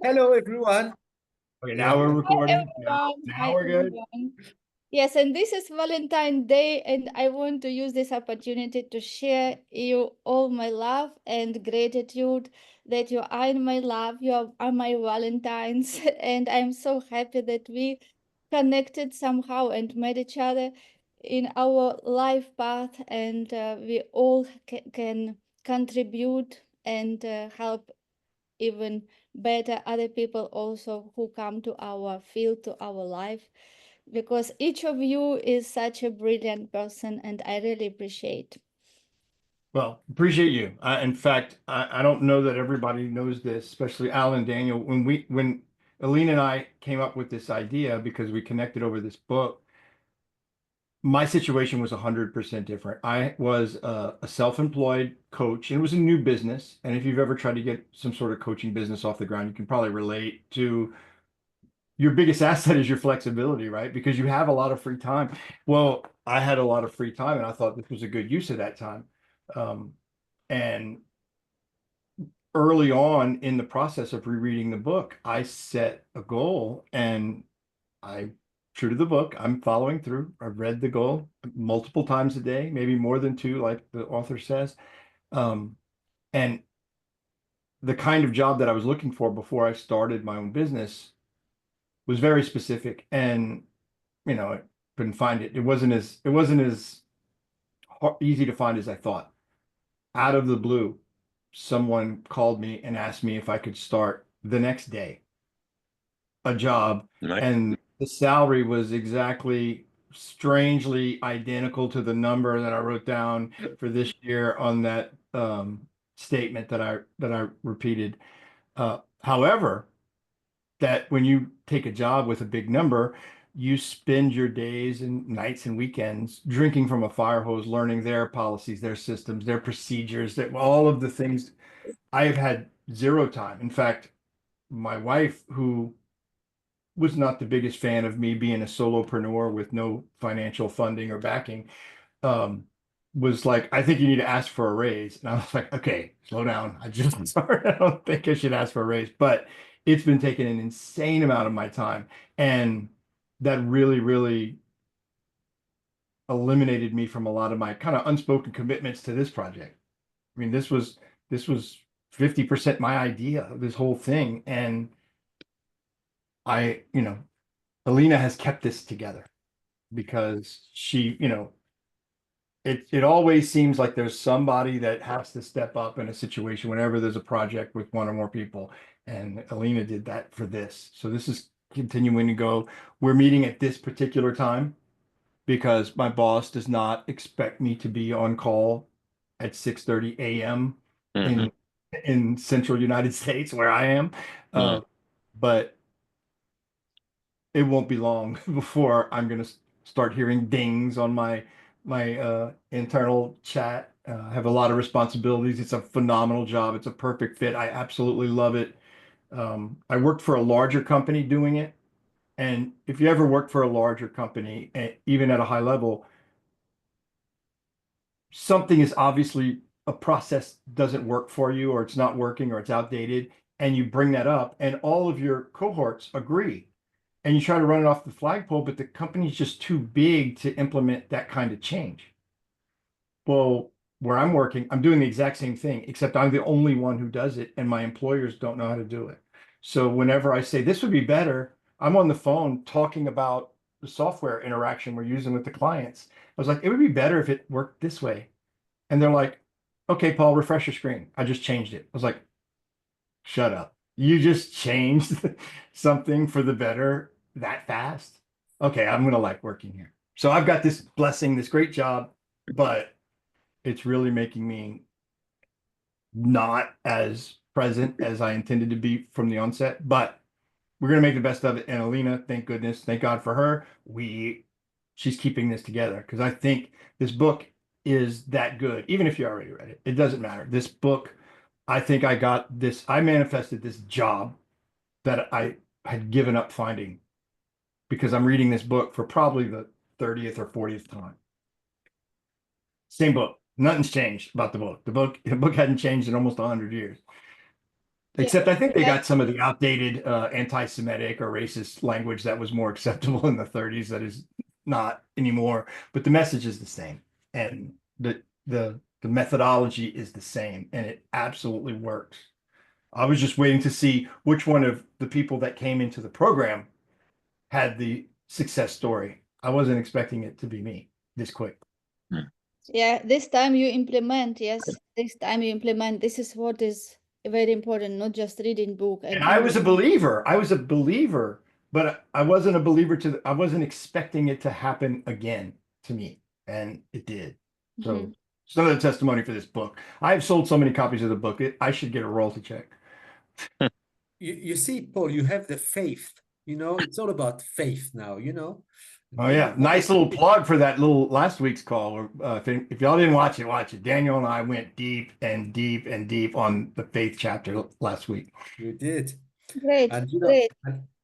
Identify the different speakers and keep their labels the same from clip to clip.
Speaker 1: Hello, everyone.
Speaker 2: Okay,
Speaker 1: Yeah.
Speaker 2: now we're
Speaker 3: Hi
Speaker 2: recording.
Speaker 3: everyone.
Speaker 2: Now
Speaker 3: Hi
Speaker 2: we're good.
Speaker 3: everyone. Yes, and this is Valentine Day, and I want to use this opportunity to share you all my love and gratitude that you are in my love. Are my Valentines, and I'm so happy that we connected somehow and met each other in our life path, and we all can contribute and help even better other people also who come to our field, to our life, because each of you is such a brilliant person and I really appreciate.
Speaker 2: Well, appreciate you. In fact, I don't know that everybody knows this, especially Alan and Daniel. When Elena and I came up with this idea because we connected over this book, my situation was 100% different. I was a self-employed coach, and it was a new business. And if you've ever tried to get some sort of coaching business off the ground, you can probably relate to your biggest asset is your flexibility, right? Because you have a lot of free time. Well, I had a lot of free time, and I thought this was a good use of that time. Um, and early on in the process of rereading the book, I set a goal, and I, true to the book, I'm following through. I've read the goal multiple times a day, maybe more than two, like the author says. Um, and the kind of job that I was looking for before I started my own business was very specific, and I couldn't find it. It wasn't as easy to find as I thought. Out of the blue, someone called me and asked me if I could start the next day a job,
Speaker 1: Nice.
Speaker 2: and the salary was exactly strangely identical to the number that I wrote down for this year on that statement that I repeated. However, that when you take a job with a big number, you spend your days and nights and weekends drinking from a fire hose, learning their policies, their systems, their procedures, that all of the things. I have had zero time. In fact, my wife, who was not the biggest fan of me being a solopreneur with no financial funding or backing, um, was like, I think you need to ask for a raise. And I was like, okay, slow down. I just started. I don't think I should ask for a raise, but it's been taking an insane amount of my time. And that really, really eliminated me from a lot of my kind of unspoken commitments to this project. I mean, this was 50% my idea of this whole thing. And Alina has kept this together because it always seems like there's somebody that has to step up in a situation whenever there's a project with one or more people. And Alina did that for this. So this is continuing to go. We're meeting at this particular time because my boss does not expect me to be on call at 6:30 a.m.
Speaker 1: Hmm.
Speaker 2: in in central United States where I am.
Speaker 1: Hmm.
Speaker 2: But it won't be long before I'm going to start hearing dings on my internal chat. I have a lot of responsibilities. It's a phenomenal job. It's a perfect fit. I absolutely love it. I worked for a larger company doing it. And if you ever work for a larger company, even at a high level, something is obviously a process doesn't work for you, or it's not working, or it's outdated, and you bring that up, and all of your cohorts agree, and you try to run it off the flagpole, but the company's just too big to implement that kind of change. Well, where I'm working, I'm doing the exact same thing, except I'm the only one who does it, and my employers don't know how to do it. So whenever I say this would be better, I'm on the phone talking about the software interaction we're using with the clients. I was like, it would be better if it worked this way. And they're like, okay, Paul, refresh your screen. I just changed it. I was like, shut up. You just changed something for the better that fast? Okay, I'm gonna like working here. So I've got this blessing, this great job, but it's really making me not as present as I intended to be from the onset. But we're gonna make the best of it. And Alina, thank goodness, thank God for her. She's keeping this together because I think this book is that good. Even if you already read it, it doesn't matter. This book, I think I manifested this job that I had given up finding because I'm reading this book for probably the 30th or 40th time. Same book. Nothing's changed about the book. The book hadn't changed in almost 100 years.
Speaker 3: Yeah.
Speaker 2: Except I think they got some of the outdated anti-Semitic or racist language that was more acceptable in the 30s that is not anymore. But the message is the same, and the methodology is the same, and it absolutely works. I was just waiting to see which one of the people that came into the program had the success story. I wasn't expecting it to be me this quick.
Speaker 3: Yeah, this time you implement. Yes, this time you implement. This is what is very important, not just reading book
Speaker 2: And
Speaker 3: and
Speaker 2: I was a believer. I was a believer, but I wasn't a believer I wasn't expecting it to happen again to me. And it did. So
Speaker 3: Mhm.
Speaker 2: it's another testimony for this book. I've sold so many copies of the book. I should get a royalty check.
Speaker 1: You see, Paul, you have the faith. It's all about faith now,
Speaker 2: Oh yeah, nice little plug for that little last week's call. If y'all didn't watch it, watch it. Daniel and I went deep and deep and deep on the faith chapter last week.
Speaker 1: You did.
Speaker 3: Great,
Speaker 1: And
Speaker 3: great.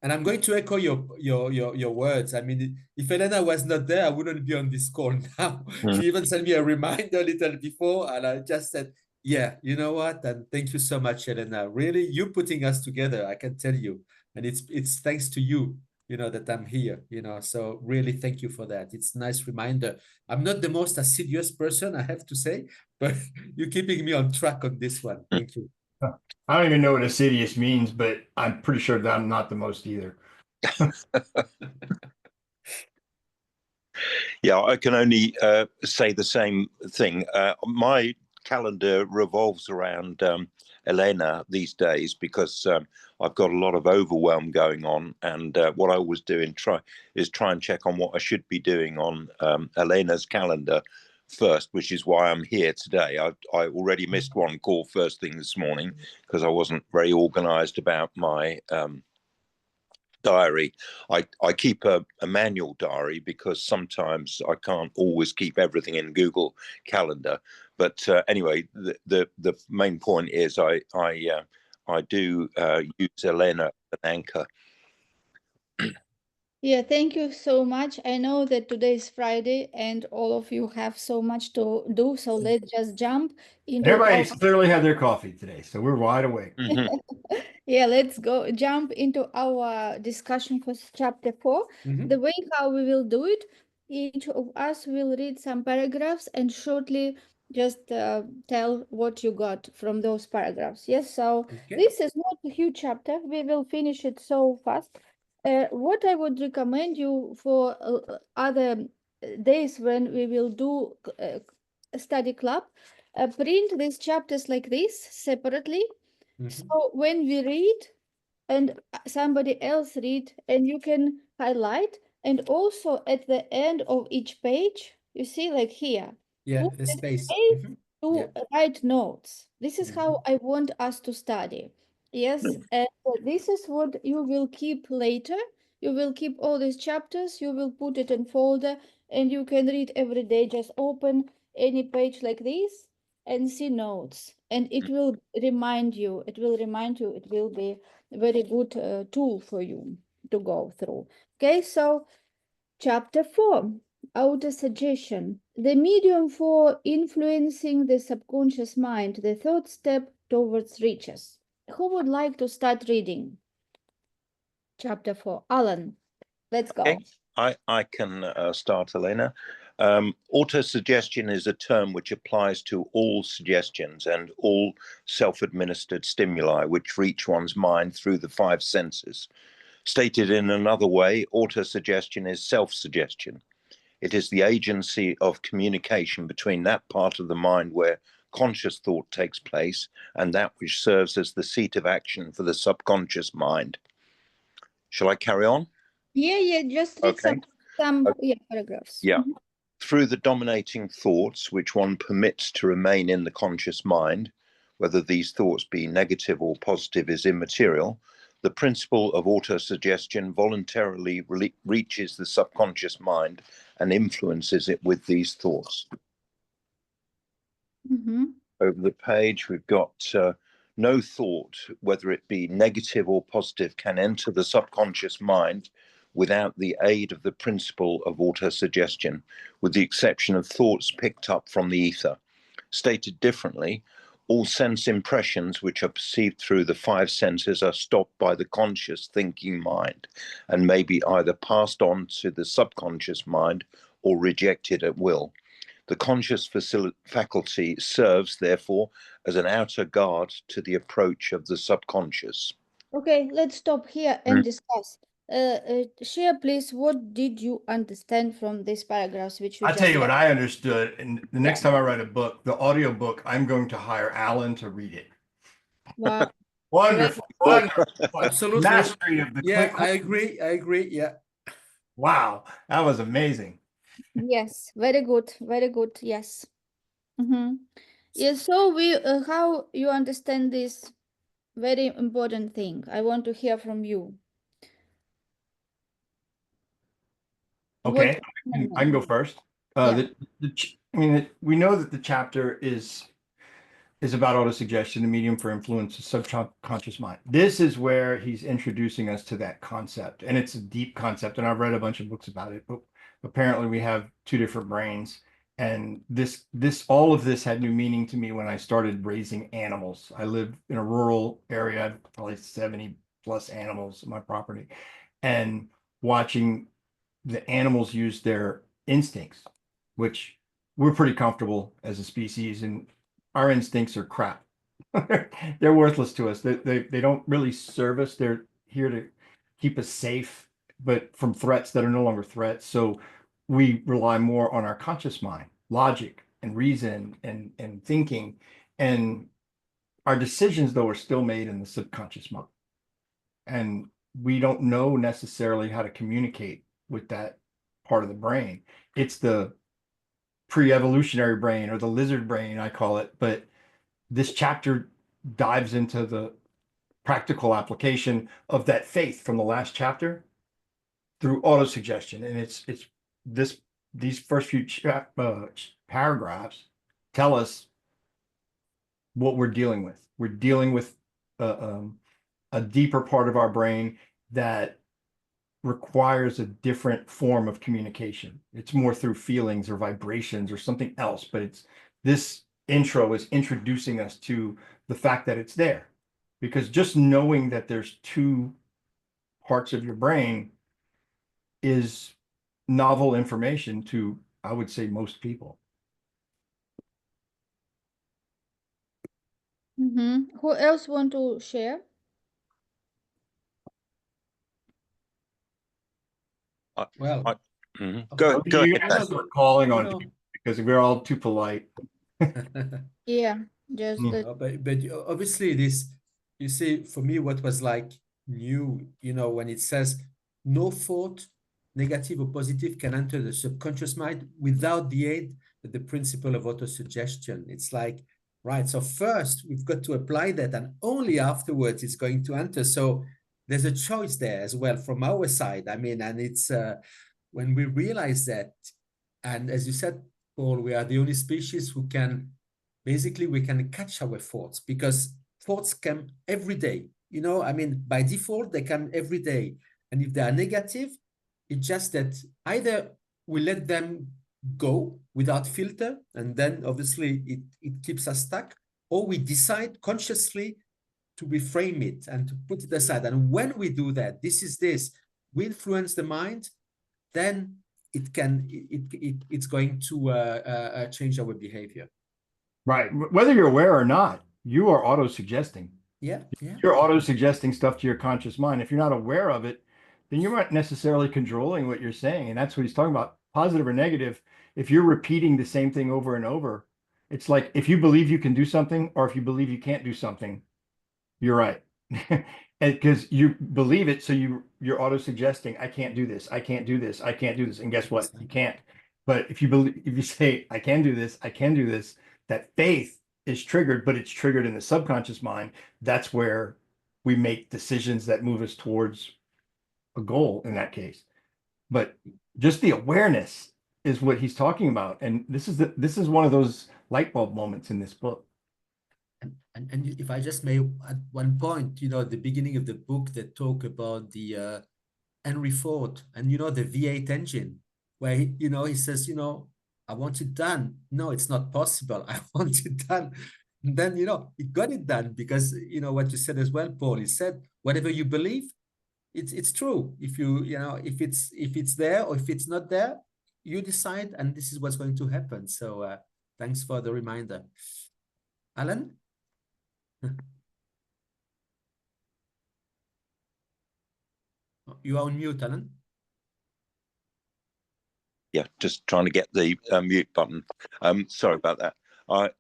Speaker 1: and I'm going to echo your words. I mean, if Elena was not there, I wouldn't be on this call now. She even sent me a reminder a little before, and I just said, yeah, you know what? And thank you so much, Elena. Really, you putting us together, I can tell you. And it's thanks to you, that I'm here, So really thank you for that. It's a nice reminder. I'm not the most assiduous person, I have to say, but you're keeping me on track on this one. Thank you.
Speaker 2: I don't even know what assiduous means, but I'm pretty sure that I'm not the most either.
Speaker 4: Yeah, I can only say the same thing. My calendar revolves around Elena these days because I've got a lot of overwhelm going on, and what I always do is try and check on what I should be doing on Elena's calendar first, which is why I'm here today. I already missed one call first thing this morning because I wasn't very organized about my diary. I keep a manual diary because sometimes I can't always keep everything in Google Calendar. But anyway, the main point is I do use Elena as an anchor.
Speaker 3: Yeah, thank you so much. I know that today is Friday and all of you have so much to do, so let's just jump into
Speaker 2: Everybody's clearly had their coffee today, so we're wide awake.
Speaker 3: Yeah, let's go jump into our discussion for chapter 4. The way how we will do it, each of us will read some paragraphs and shortly just tell what you got from those paragraphs. Yes, so this is not a huge chapter. We will finish it so fast. What I would recommend you for other days when we will do a study club, print these chapters like this separately. So when we read and somebody else read, and you can highlight, and also at the end of each page, you see like here,
Speaker 1: Yeah,
Speaker 3: put
Speaker 1: the
Speaker 3: the
Speaker 1: space.
Speaker 3: space to
Speaker 1: Yeah.
Speaker 3: write notes. This is how I want us to study. Yes, and this is what you will keep later. You will keep all these chapters, you will put it in folder, and you can read every day. Just open any page like this and see notes, and it will remind you. It will remind you. It will be a very good tool for you to go through. Okay, so chapter 4, autosuggestion, the medium for influencing the subconscious mind, the third step towards riches. Who would like to start reading? Chapter 4. Alan, let's go.
Speaker 4: Okay. I can start, Elena. Autosuggestion is a term which applies to all suggestions and all self-administered stimuli which reach one's mind through the 5 senses. Stated in another way, autosuggestion is self-suggestion. It is the agency of communication between that part of the mind where conscious thought takes place and that which serves as the seat of action for the subconscious mind. Shall I carry on?
Speaker 3: Yeah, just read
Speaker 4: Okay.
Speaker 3: some paragraphs.
Speaker 4: Yeah. Through the dominating thoughts which one permits to remain in the conscious mind, whether these thoughts be negative or positive is immaterial, the principle of autosuggestion voluntarily reaches the subconscious mind and influences it with these thoughts. Over the page, we've got no thought, whether it be negative or positive, can enter the subconscious mind without the aid of the principle of autosuggestion, with the exception of thoughts picked up from the ether. Stated differently, All sense impressions which are perceived through the five senses are stopped by the conscious thinking mind and may be either passed on to the subconscious mind or rejected at will. The conscious faculty serves, therefore, as an outer guard to the approach of the subconscious.
Speaker 3: Okay, let's stop here and discuss. Share, please, what did you understand from these paragraphs which you
Speaker 2: I'll
Speaker 3: just
Speaker 2: tell you what
Speaker 3: read?
Speaker 2: I understood. And the next time I write a book, the audio book, I'm going to hire Alan to read it.
Speaker 3: Wow.
Speaker 2: Wonderful, wonderful.
Speaker 1: Absolutely.
Speaker 2: Mastery of the
Speaker 1: Yeah,
Speaker 2: click.
Speaker 1: I agree. Yeah.
Speaker 2: Wow, that was amazing.
Speaker 3: Yes, very good, very good. Yes. Yes. So we, how you understand this very important thing? I want to hear from you.
Speaker 2: Okay,
Speaker 3: What-
Speaker 2: I can go first.
Speaker 3: Yeah.
Speaker 2: We know that the chapter is about autosuggestion, the medium for influence, the subconscious mind. This is where he's introducing us to that concept, and it's a deep concept. And I've read a bunch of books about it, but apparently we have two different brains. And all of this had new meaning to me when I started raising animals. I live in a rural area, I have probably 70 plus animals on my property, and watching the animals use their instincts, which we're pretty comfortable as a species, and our instincts are crap. They're worthless to us. They don't really serve us. They're here to keep us safe, but from threats that are no longer threats. So we rely more on our conscious mind, logic and reason and thinking. And our decisions, though, are still made in the subconscious mind. And we don't know necessarily how to communicate with that part of the brain. It's the pre-evolutionary brain, or the lizard brain, I call it. But this chapter dives into the practical application of that faith from the last chapter through autosuggestion. And it's these first few paragraphs tell us what we're dealing with. We're dealing with a deeper part of our brain that requires a different form of communication. It's more through feelings or vibrations or something else, but it's this intro is introducing us to the fact that it's there. Because just knowing that there's two parts of your brain is novel information to, I would say, most people.
Speaker 3: Who else want to share?
Speaker 1: Well,
Speaker 4: Go
Speaker 2: You
Speaker 4: ahead.
Speaker 2: guys are calling on people because we're all too polite.
Speaker 3: Yeah, just
Speaker 1: but obviously this, you see, for me, what was like new, when it says no thought, negative or positive, can enter the subconscious mind without the aid of the principle of autosuggestion. It's like, right, so first we've got to apply that, and only afterwards it's going to enter. So there's a choice there as well from our side. I mean, and it's when we realize that, and as you said, Paul, we are the only species who can, basically, we can catch our thoughts, because thoughts come every day. I mean, by default, they come every day. And if they are negative, it's just that either we let them go without filter, and then obviously it keeps us stuck, or we decide consciously to reframe it and to put it aside. And when we do that, we influence the mind, then it's going to change our behavior.
Speaker 2: Right. Whether you're aware or not, you are auto-suggesting.
Speaker 1: Yeah.
Speaker 2: You're auto-suggesting stuff to your conscious mind. If you're not aware of it, then you're not necessarily controlling what you're saying. And that's what he's talking about, positive or negative. If you're repeating the same thing over and over, it's like if you believe you can do something, or if you believe you can't do something, you're right. And because you believe it, so you're auto-suggesting, I can't do this, I can't do this, I can't do this. And guess what? You can't. But if you say, I can do this, I can do this, that faith is triggered, but it's triggered in the subconscious mind. That's where we make decisions that move us towards a goal in that case. But just the awareness is what he's talking about. And this is one of those light bulb moments in this book.
Speaker 1: And if I just may, at one point, at the beginning of the book, they talk about the Henry Ford and, the V8 engine, where he says, I want it done. No, it's not possible. I want it done. then, you know, it got it done because, you know, what you said as well, Paul, he said, whatever you believe, it's true. If you know, if it's there or if it's not there, you decide, and this is what's going to happen. So thanks for the reminder. Alan? You are on mute, Alan.
Speaker 4: Yeah, just trying to get the mute button. Sorry about that. I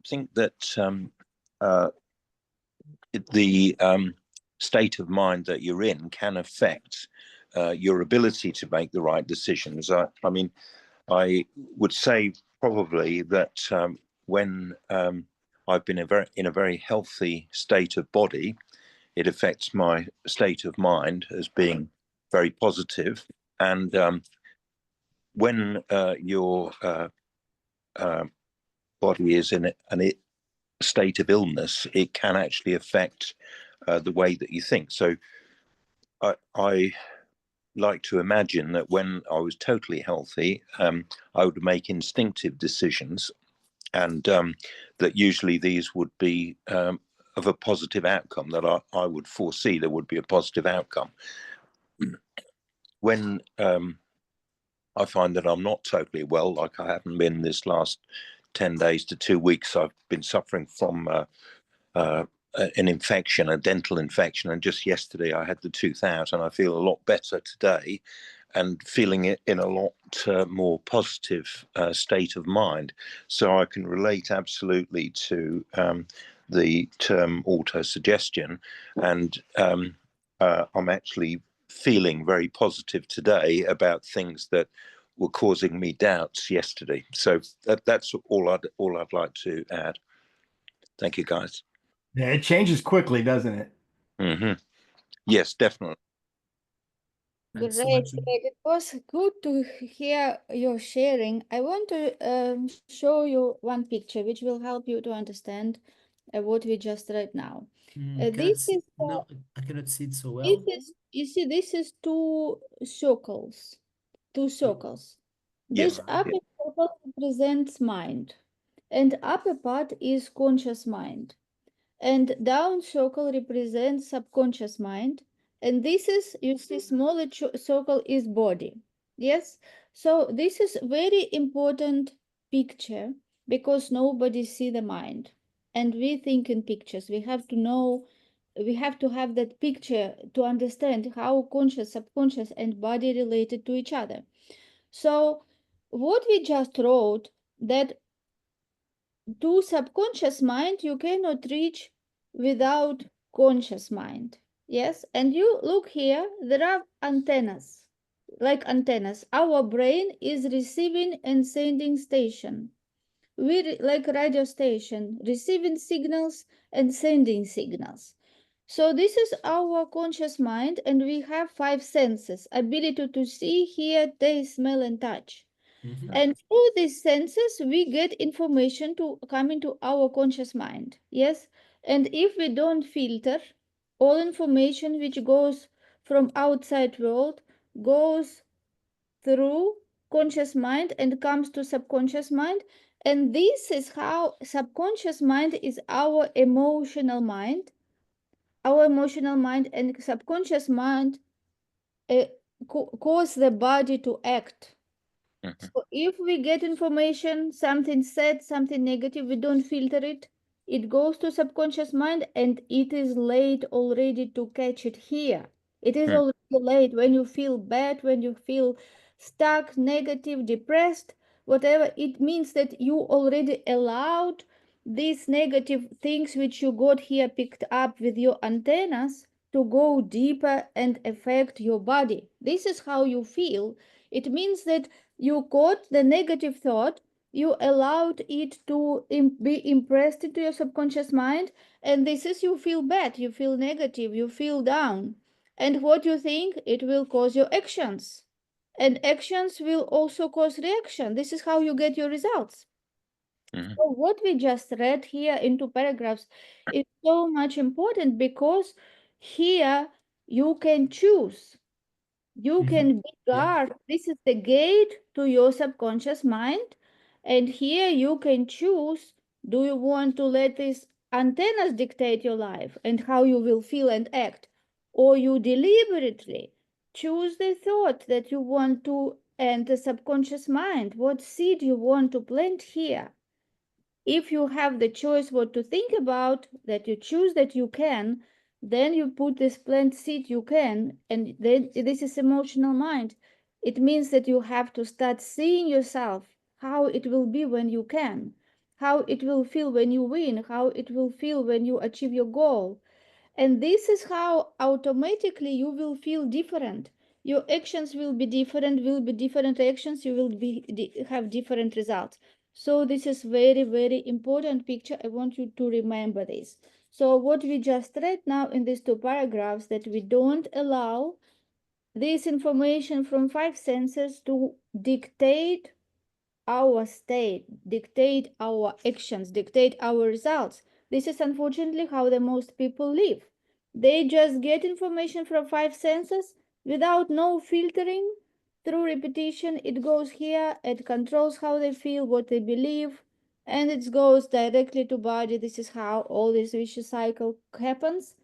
Speaker 4: think that the state of mind that you're in can affect your ability to make the right decisions. I mean, I would say probably that when I've been in a very healthy state of body, it affects my state of mind as being very positive. And when your body is in a state of illness, it can actually affect the way that you think. So I like to imagine that when I was totally healthy, I would make instinctive decisions, and that usually these would be of a positive outcome, that I would foresee there would be a positive outcome. When I find that I'm not totally well, like I haven't been this last 10 days to 2 weeks, I've been suffering from an infection, a dental infection, and just yesterday I had the tooth out, and I feel a lot better today and feeling it in a lot more positive state of mind. So I can relate absolutely to the term autosuggestion, and I'm actually feeling very positive today about things that were causing me doubts yesterday. So that's all I'd like to add. Thank you, guys.
Speaker 2: Yeah, it changes quickly, doesn't it?
Speaker 4: Mm-hmm. Yes, definitely.
Speaker 1: Thanks so
Speaker 3: Great,
Speaker 1: much.
Speaker 3: great. It was good to hear your sharing. I want to show you one picture which will help you to understand what we just read now. This is
Speaker 1: no, I cannot see it so
Speaker 3: this
Speaker 1: well.
Speaker 3: is you see this is two circles.
Speaker 4: Yes.
Speaker 3: This upper circle represents mind, and upper part is conscious mind, and down circle represents subconscious mind, and this is, you see, smaller circle is body. Yes, so this is very important picture because nobody see the mind, and we think in pictures. We have to know, we have to have that picture to understand how conscious, subconscious, and body related to each other. So what we just wrote, that to subconscious mind you cannot reach without conscious mind. Yes, and you look here, there are antennas, like antennas. Our brain is receiving and sending station. We like radio station, receiving signals and sending signals. So this is our conscious mind, and we have 5 senses: ability to see, hear, taste, smell, and touch.
Speaker 1: Mhm.
Speaker 3: And through these senses, we get information to come into our conscious mind. Yes. And if we don't filter, all information which goes from outside world goes through conscious mind and comes to subconscious mind. And this is how subconscious mind is our emotional mind. Our emotional mind and subconscious mind cause the body to act. So if we get information, something said, something negative, we don't filter it. It goes to subconscious mind, and it is late already to catch it here. It is already late when you feel bad, when you feel stuck, negative, depressed, whatever. It means that you already allowed these negative things which you got here picked up with your antennas to go deeper and affect your body. This is how you feel. It means that you caught the negative thought, you allowed it to be impressed into your subconscious mind, and this is, you feel bad, you feel negative, you feel down. And what you think, it will cause your actions. And actions will also cause reaction. This is how you get your results. So what we just read here into paragraphs is so much important because here you can choose. You can be guard. This is the gate to your subconscious mind. And here you can choose Do you want to let these antennas dictate your life and how you will feel and act? Or you deliberately choose the thought that you want to enter subconscious mind, what seed you want to plant here. If you have the choice what to think about, that you choose that you can, then you put this plant seed you can, and then this is emotional mind. It means that you have to start seeing yourself, how it will be when you can, how it will feel when you win, how it will feel when you achieve your goal. And this is how automatically you will feel different. Your actions will be different actions, you will have different results. So this is very, very important picture. I want you to remember this. So what we just read now in these two paragraphs, that we don't allow this information from five senses to dictate our state, dictate our actions, dictate our results. This is unfortunately how the most people live. They just get information from five senses without no filtering. Through repetition, it goes here, it controls how they feel, what they believe, and it goes directly to body. This is how all this vicious cycle happens.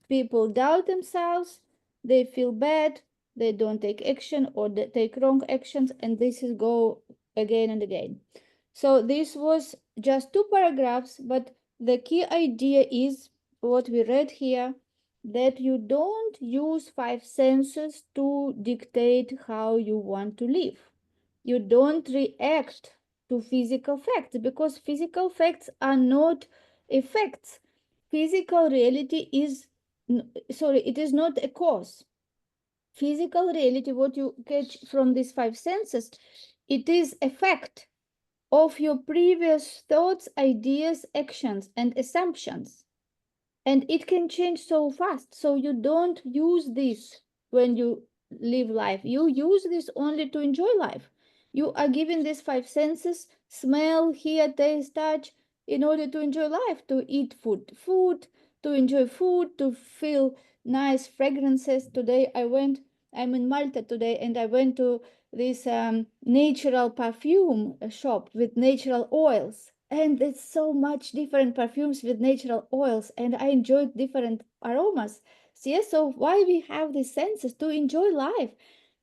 Speaker 3: People doubt themselves, they feel bad, they don't take action or they take wrong actions, and this is go again and again. So this was just two paragraphs, but the key idea is what we read here, that you don't use five senses to dictate how you want to live. You don't react to physical facts, because physical facts are not effects. Physical reality is, it is not a cause. Physical reality, what you catch from these five senses, it is a fact of your previous thoughts, ideas, actions, and assumptions. And it can change so fast. So you don't use this when you live life. You use this only to enjoy life. You are given these five senses, smell, hear, taste, touch, in order to enjoy life, to eat food, to enjoy food, to feel nice fragrances. Today I'm in Malta today, and I went to this natural perfume shop with natural oils, and there's so much different perfumes with natural oils, and I enjoyed different aromas. So why we have these senses? To enjoy life,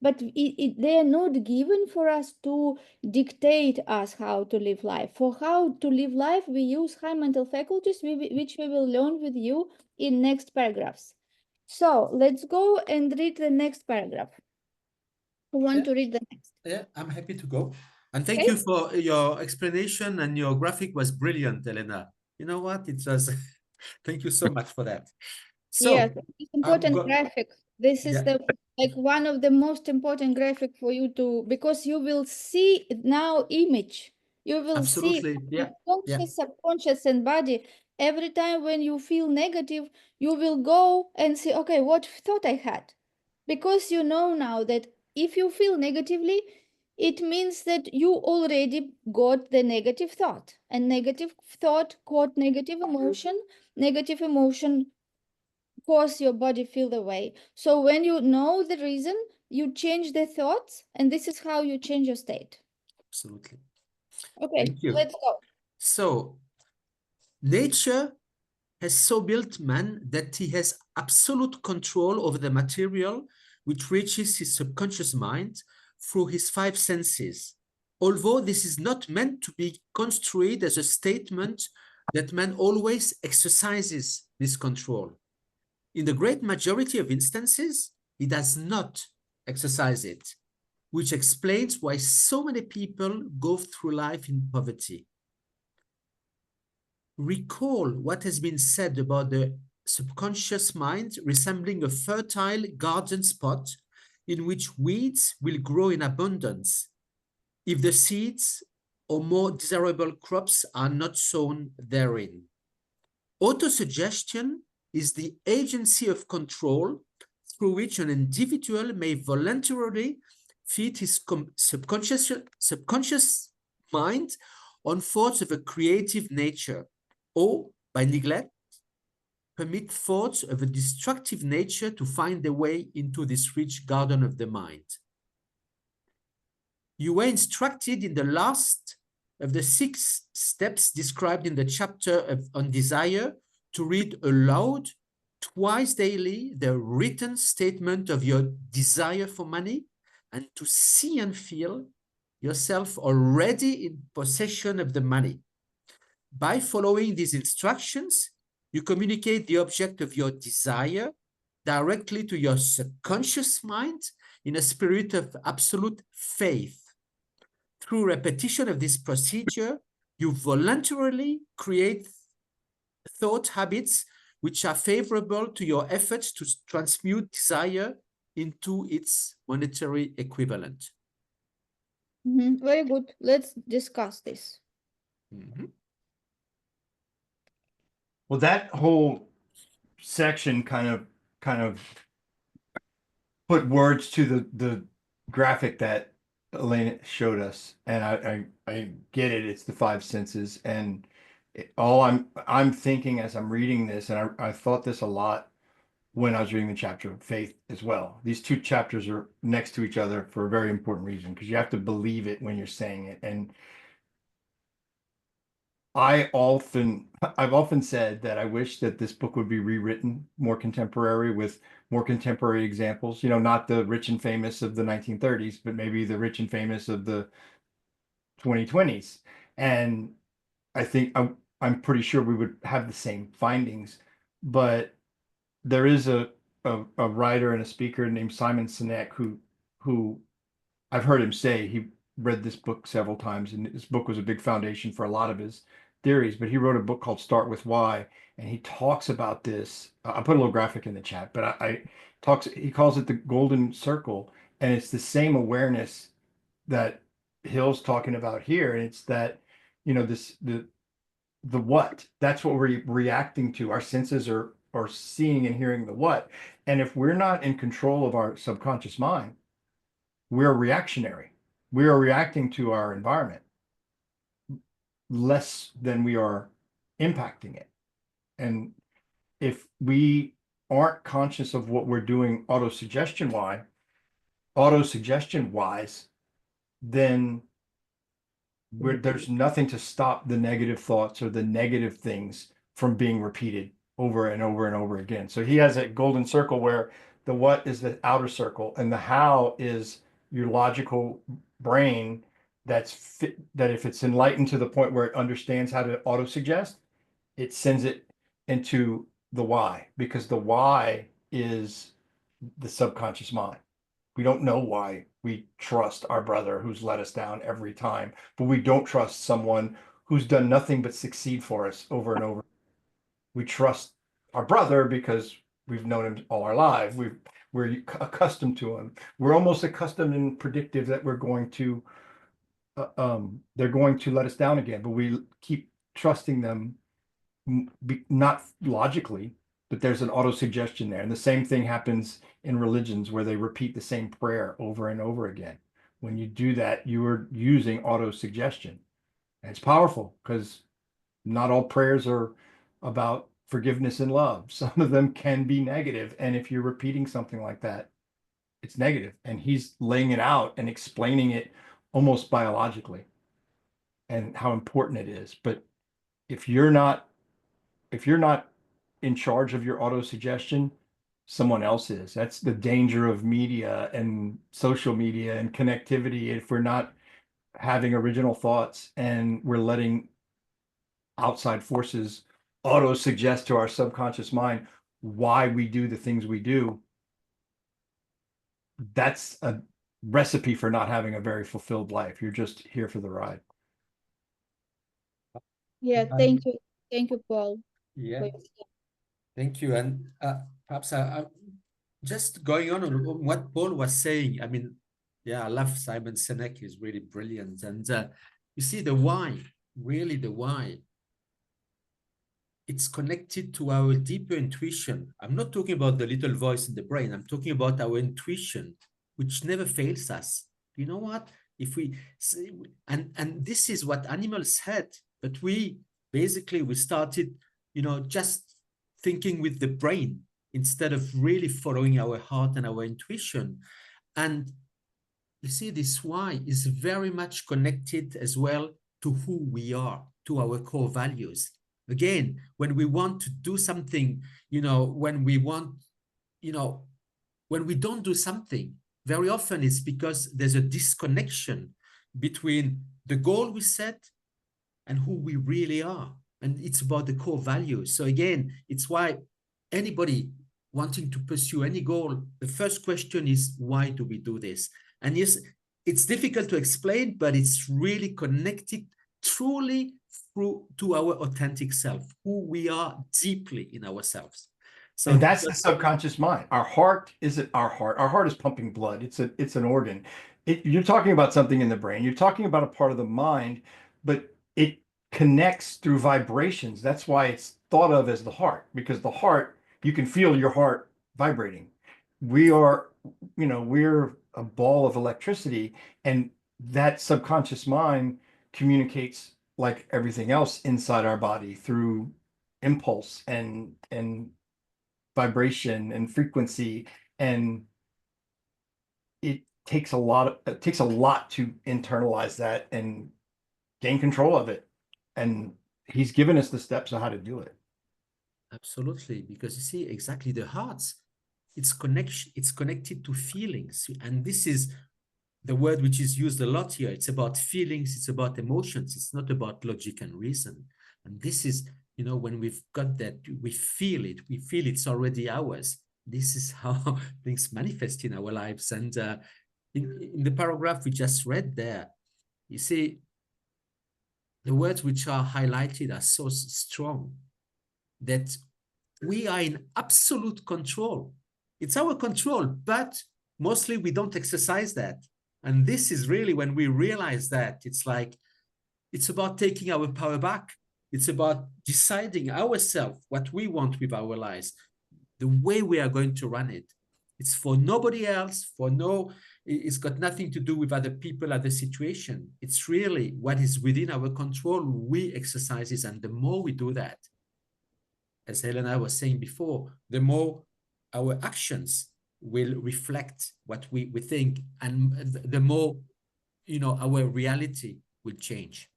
Speaker 3: but they are not given for us to dictate us how to live life. For how to live life, we use high mental faculties, which we will learn with you in next paragraphs. So let's go and read the next paragraph. Who want to read the next?
Speaker 1: Yeah, I'm happy to go. And thank you for your explanation, and your graphic was brilliant, Elena. You know what? It was, thank you so much for that. So,
Speaker 3: yes, it's important graphic. This is the one of the most important graphic for you to, because you will see now image. You will see conscious, subconscious, and body. Every time when you feel negative, you will go and see, okay, what thought I had? Because you know now that if you feel negatively, it means that you already got the negative thought. And negative thought caught negative emotion cause your body feel the way. So when you know the reason, you change the thoughts, and this is how you change your state.
Speaker 1: Absolutely.
Speaker 3: Okay,
Speaker 1: thank you.
Speaker 3: let's go.
Speaker 1: So, nature has so built man that he has absolute control over the material which reaches his subconscious mind through his five senses. Although this is not meant to be construed as a statement that man always exercises this control. In the great majority of instances, he does not exercise it, which explains why so many people go through life in poverty. Recall what has been said about the subconscious mind resembling a fertile garden spot in which weeds will grow in abundance if the seeds or more desirable crops are not sown therein. Autosuggestion is the agency of control through which an individual may voluntarily feed his subconscious mind on thoughts of a creative nature, or, by neglect, permit thoughts of a destructive nature to find their way into this rich garden of the mind. You were instructed in the last of the 6 steps described in the chapter on desire to read aloud twice daily the written statement of your desire for money, and to see and feel yourself already in possession of the money. By following these instructions, you communicate the object of your desire directly to your subconscious mind in a spirit of absolute faith. Through repetition of this procedure, you voluntarily create thought habits which are favorable to your efforts to transmute desire into its monetary equivalent.
Speaker 3: Very good. Let's discuss this.
Speaker 2: Well, that whole section kind of put words to the graphic that Elena showed us, and I get it. It's the 5 senses, and all I'm thinking as I'm reading this, and I thought this a lot when I was reading the chapter of faith as well. These 2 chapters are next to each other for a very important reason, because you have to believe it when you're saying it. And I've often said that I wish that this book would be rewritten more contemporary, with more contemporary examples, you know, not the rich and famous of the 1930s, but maybe the rich and famous of the 2020s. And I think I'm pretty sure we would have the same findings. But there is a writer and a speaker named Simon Sinek who I've heard him say he read this book several times, and this book was a big foundation for a lot of his theories. But he wrote a book called Start With Why, and he talks about this. I'll put a little graphic in the chat, but he calls it the golden circle, and it's the same awareness that Hill's talking about here. And it's that, you know, the what, that's what we're reacting to. Our senses are seeing and hearing the what. And if we're not in control of our subconscious mind, we're reactionary. We are reacting to our environment less than we are impacting it. And if we aren't conscious of what we're doing autosuggestion wise, then there's nothing to stop the negative thoughts or the negative things from being repeated over and over and over again. So he has a golden circle where the what is the outer circle, and the how is your logical brain that if it's enlightened to the point where it understands how to autosuggest, it sends it into the why, because the why is the subconscious mind. We don't know why we trust our brother who's let us down every time, but we don't trust someone who's done nothing but succeed for us over and over. We trust our brother because we've known him all our lives. We're accustomed to him. We're almost accustomed and predictive that we're going to, they're going to let us down again, but we keep trusting them, not logically, but there's an autosuggestion there. And the same thing happens in religions where they repeat the same prayer over and over again. When you do that, you are using autosuggestion. And it's powerful, because not all prayers are about forgiveness and love. Some of them can be negative. And if you're repeating something like that, it's negative. And he's laying it out and explaining it almost biologically and how important it is. But if you're not in charge of your autosuggestion, someone else is. That's the danger of media and social media and connectivity. If we're not having original thoughts and we're letting outside forces autosuggest to our subconscious mind why we do the things we do, that's a recipe for not having a very fulfilled life. You're just here for the ride.
Speaker 3: Yeah, thank you. Thank you, Paul.
Speaker 1: Yeah, thank you. And perhaps just going on what Paul was saying. I mean, yeah, I love Simon Sinek. He's really brilliant. And you see the why, really the why. It's connected to our deeper intuition. I'm not talking about the little voice in the brain. I'm talking about our intuition, which never fails us. You know what? If we and this is what animals had, but we started, you know, just thinking with the brain instead of really following our heart and our intuition. And you see, this why is very much connected as well to to who we are, to our core values. Again, when we want to do something, when we want, when we don't do something, very often it's because there's a disconnection between the goal we set and who we really are. And it's about the core values. So again, it's why anybody wanting to pursue any goal, the first question is, why do we do this? And yes, it's difficult to explain, but it's really connected truly to our authentic self, who we are deeply in ourselves. So
Speaker 2: and that's the subconscious mind. Our heart isn't our heart. Our heart is pumping blood. It's an organ. You're talking about something in the brain. You're talking about a part of the mind, but it connects through vibrations. That's why it's thought of as the heart, because the heart, you can feel your heart vibrating. We're a ball of electricity, and that subconscious mind communicates like everything else inside our body through impulse and vibration and frequency, and it takes a lot to internalize that and gain control of it. And he's given us the steps on how to do it.
Speaker 1: Absolutely, because you see, exactly, the heart, it's connected to feelings, and this is the word which is used a lot here. It's about feelings, it's about emotions, it's not about logic and reason. And this is, when we've got that, we feel it's already ours. This is how things manifest in our lives. And in the paragraph we just read there, you see, the words which are highlighted are so strong that we are in absolute control. It's our control, but mostly we don't exercise that. And this is really when we realize that it's about taking our power back. It's about deciding ourselves what we want with our lives, the way we are going to run it. It's for nobody else, it's got nothing to do with other people, other situation. It's really what is within our control, we exercise it. And the more we do that, as Elena was saying before, the more our actions will reflect what we think, and the more, our reality will change.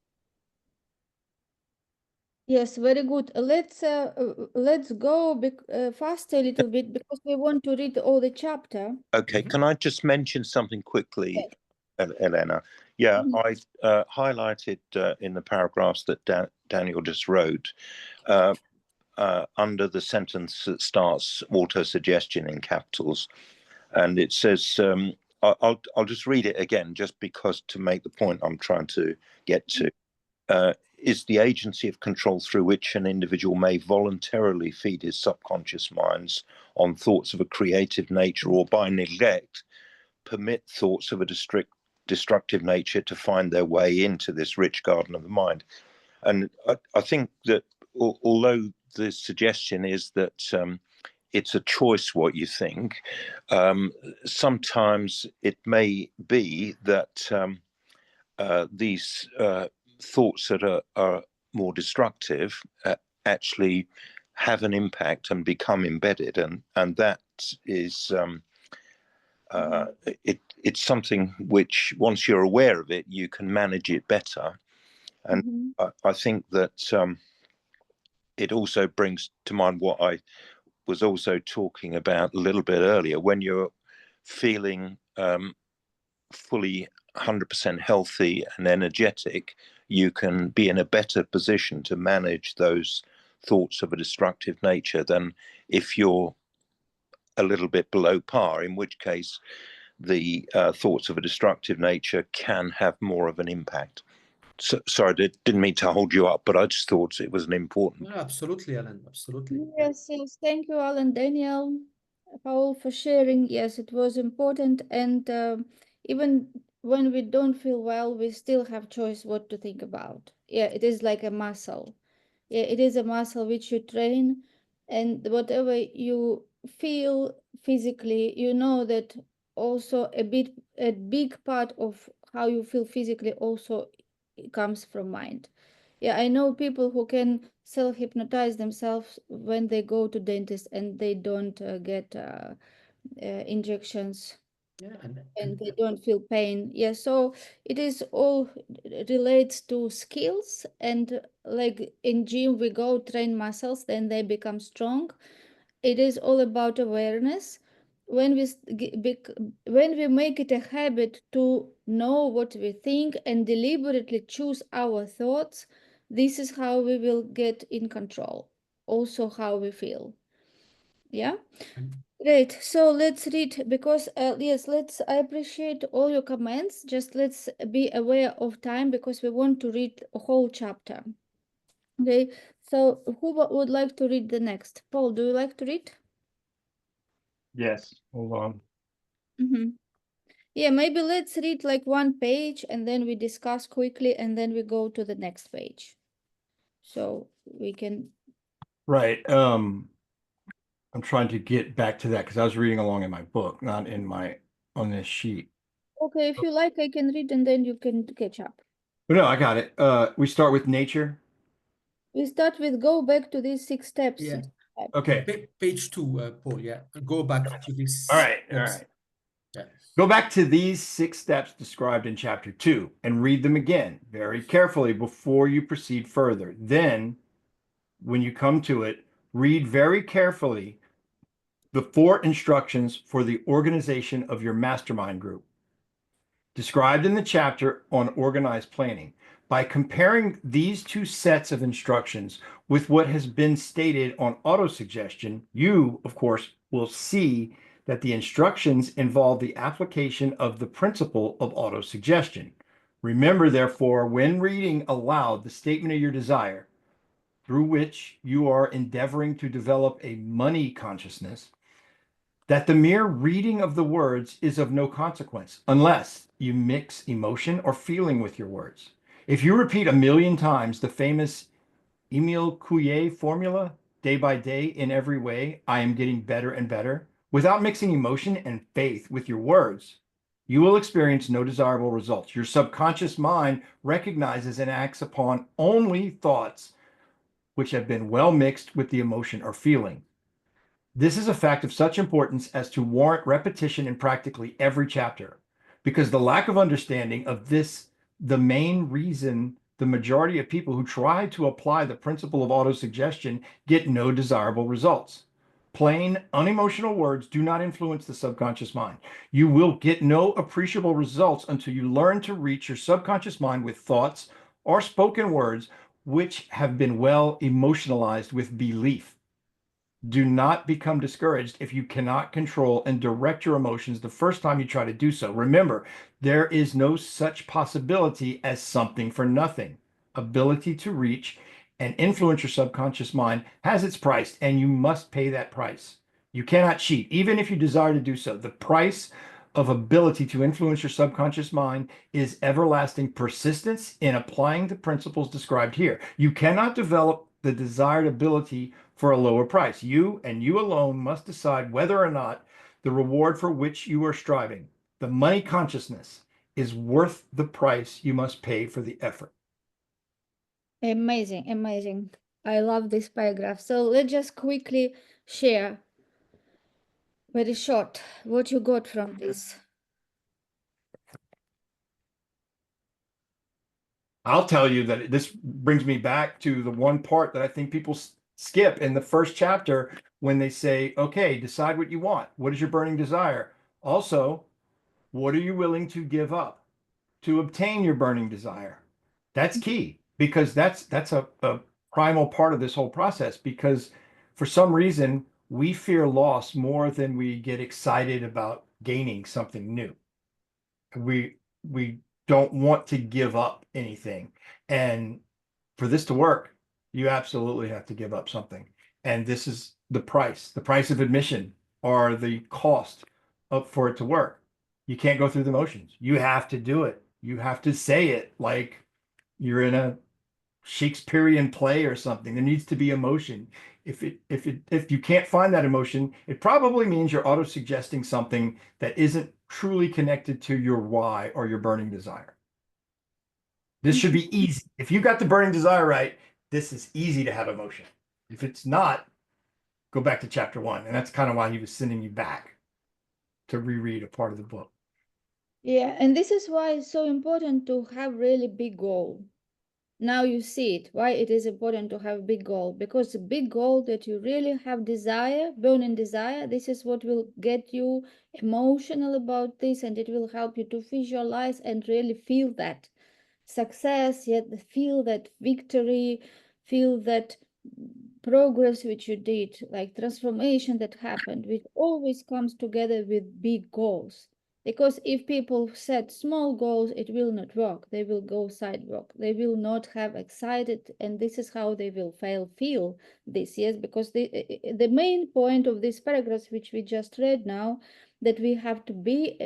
Speaker 3: Yes, very good. Let's go fast a little bit, because we want to read all the chapter.
Speaker 4: Okay, can I just mention something quickly, Elena? Yeah, I highlighted in the paragraphs that Daniel just wrote, under the sentence that starts autosuggestion in capitals, and it says, I'll just read it again, just because to make the point I'm trying to get to, is the agency of control through which an individual may voluntarily feed his subconscious minds on thoughts of a creative nature, or by neglect permit thoughts of a destructive nature to find their way into this rich garden of the mind. And I think that although the suggestion is that it's a choice what you think, sometimes it may be that these thoughts that are more destructive actually have an impact and become embedded, and that is it's something which, once you're aware of it, you can manage it better. And I think that it also brings to mind what I was also talking about a little bit earlier. When you're feeling fully 100% healthy and energetic, you can be in a better position to manage those thoughts of a destructive nature than if you're a little bit below par, in which case the thoughts of a destructive nature can have more of an impact. So, sorry, didn't mean to hold you up, but I just thought it was an important.
Speaker 1: No, absolutely, Alan, absolutely.
Speaker 3: Yes, thank you, Alan, Daniel, Paul, for sharing. Yes, it was important, and even when we don't feel well, we still have choice what to think about. Yeah, it is like a muscle. Yeah, it is a muscle which you train, and whatever you feel physically, you know that also a big part of how you feel physically also comes from mind. Yeah, I know people who can self-hypnotize themselves when they go to dentist and they don't get injections
Speaker 1: Yeah,
Speaker 3: and they don't feel pain. Yeah, so it is all relates to skills, and like in gym we go train muscles, then they become strong. It is all about awareness. When when we make it a habit to know what we think and deliberately choose our thoughts, this is how we will get in control. Also how we feel. Yeah. Great. So let's read because yes, I appreciate all your comments. Just let's be aware of time because we want to read a whole chapter. Okay. So who would like to read the next? Paul, do you like to read?
Speaker 2: Yes. Hold on.
Speaker 3: Mm-hmm. Yeah, maybe let's read like one page and then we discuss quickly and then we go to the next page. So we can.
Speaker 2: Right. I'm trying to get back to that because I was reading along in my book, not in my on this sheet.
Speaker 3: Okay, if you like, I can read and then you can catch up.
Speaker 2: But no, I got it. We start with nature.
Speaker 3: We start with go back to these 6 steps.
Speaker 1: yeah.
Speaker 2: Okay.
Speaker 1: Page 2, Paul. Yeah, go back to this.
Speaker 2: All right. All
Speaker 1: Yes.
Speaker 2: right.
Speaker 1: Yeah.
Speaker 2: Go back to these 6 steps described in chapter 2 and read them again very carefully before you proceed further. Then, when you come to it, read very carefully the 4 instructions for the organization of your mastermind group, described in the chapter on organized planning. By comparing these 2 sets of instructions with what has been stated on autosuggestion, you, of course, will see that the instructions involve the application of the principle of autosuggestion. Remember, therefore, when reading aloud the statement of your desire, through which you are endeavoring to develop a money consciousness, that the mere reading of the words is of no consequence unless you mix emotion or feeling with your words. If you repeat a million times the famous Emile Couillet formula, day by day, in every way, I am getting better and better, without mixing emotion and faith with your words, you will experience no desirable results. Your subconscious mind recognizes and acts upon only thoughts which have been well mixed with the emotion or feeling. This is a fact of such importance as to warrant repetition in practically every chapter, because the lack of understanding of this, the main reason the majority of people who try to apply the principle of autosuggestion get no desirable results. Plain, unemotional words do not influence the subconscious mind. You will get no appreciable results until you learn to reach your subconscious mind with thoughts or spoken words which have been well emotionalized with belief. Do not become discouraged if you cannot control and direct your emotions the first time you try to do so. Remember, there is no such possibility as something for nothing. Ability to reach and influence your subconscious mind has its price, and you must pay that price. You cannot cheat, even if you desire to do so. The price of ability to influence your subconscious mind is everlasting persistence in applying the principles described here. You cannot develop the desired ability for a lower price. You and you alone must decide whether or not the reward for which you are striving, the money consciousness, is worth the price you must pay for the effort.
Speaker 3: Amazing, amazing. I love this paragraph. So let's just quickly share, very short, what you got from this.
Speaker 2: I'll tell you that this brings me back to the one part that I think people skip in the first chapter when they say, okay, decide what you want. What is your burning desire? Also, what are you willing to give up to obtain your burning desire? That's key, because that's a primal part of this whole process, because for some reason we fear loss more than we get excited about gaining something new. We don't want to give up anything. And for this to work, you absolutely have to give up something. And this is the price of admission, or the cost for it to work. You can't go through the motions. You have to do it. You have to say it like you're in a Shakespearean play or something. There needs to be emotion. If you can't find that emotion, it probably means you're auto-suggesting something that isn't truly connected to your why or your burning desire. This should be easy. If you got the burning desire right, this is easy to have emotion. If it's not, go back to chapter 1. And that's kind of why he was sending you back to reread a part of the book.
Speaker 3: Yeah, and this is why it's so important to have really big goal. Now you see it, why it is important to have a big goal, because the big goal that you really have desire, burning desire, this is what will get you emotional about this, and it will help you to visualize and really feel that success, yet feel that victory, feel that progress which you did, like transformation that happened, which always comes together with big goals. Because if people set small goals, it will not work. They will go sidewalk. They will not have excited, and this is how they will feel this. Yes, because the main point of this paragraph, which we just read now, that we have to be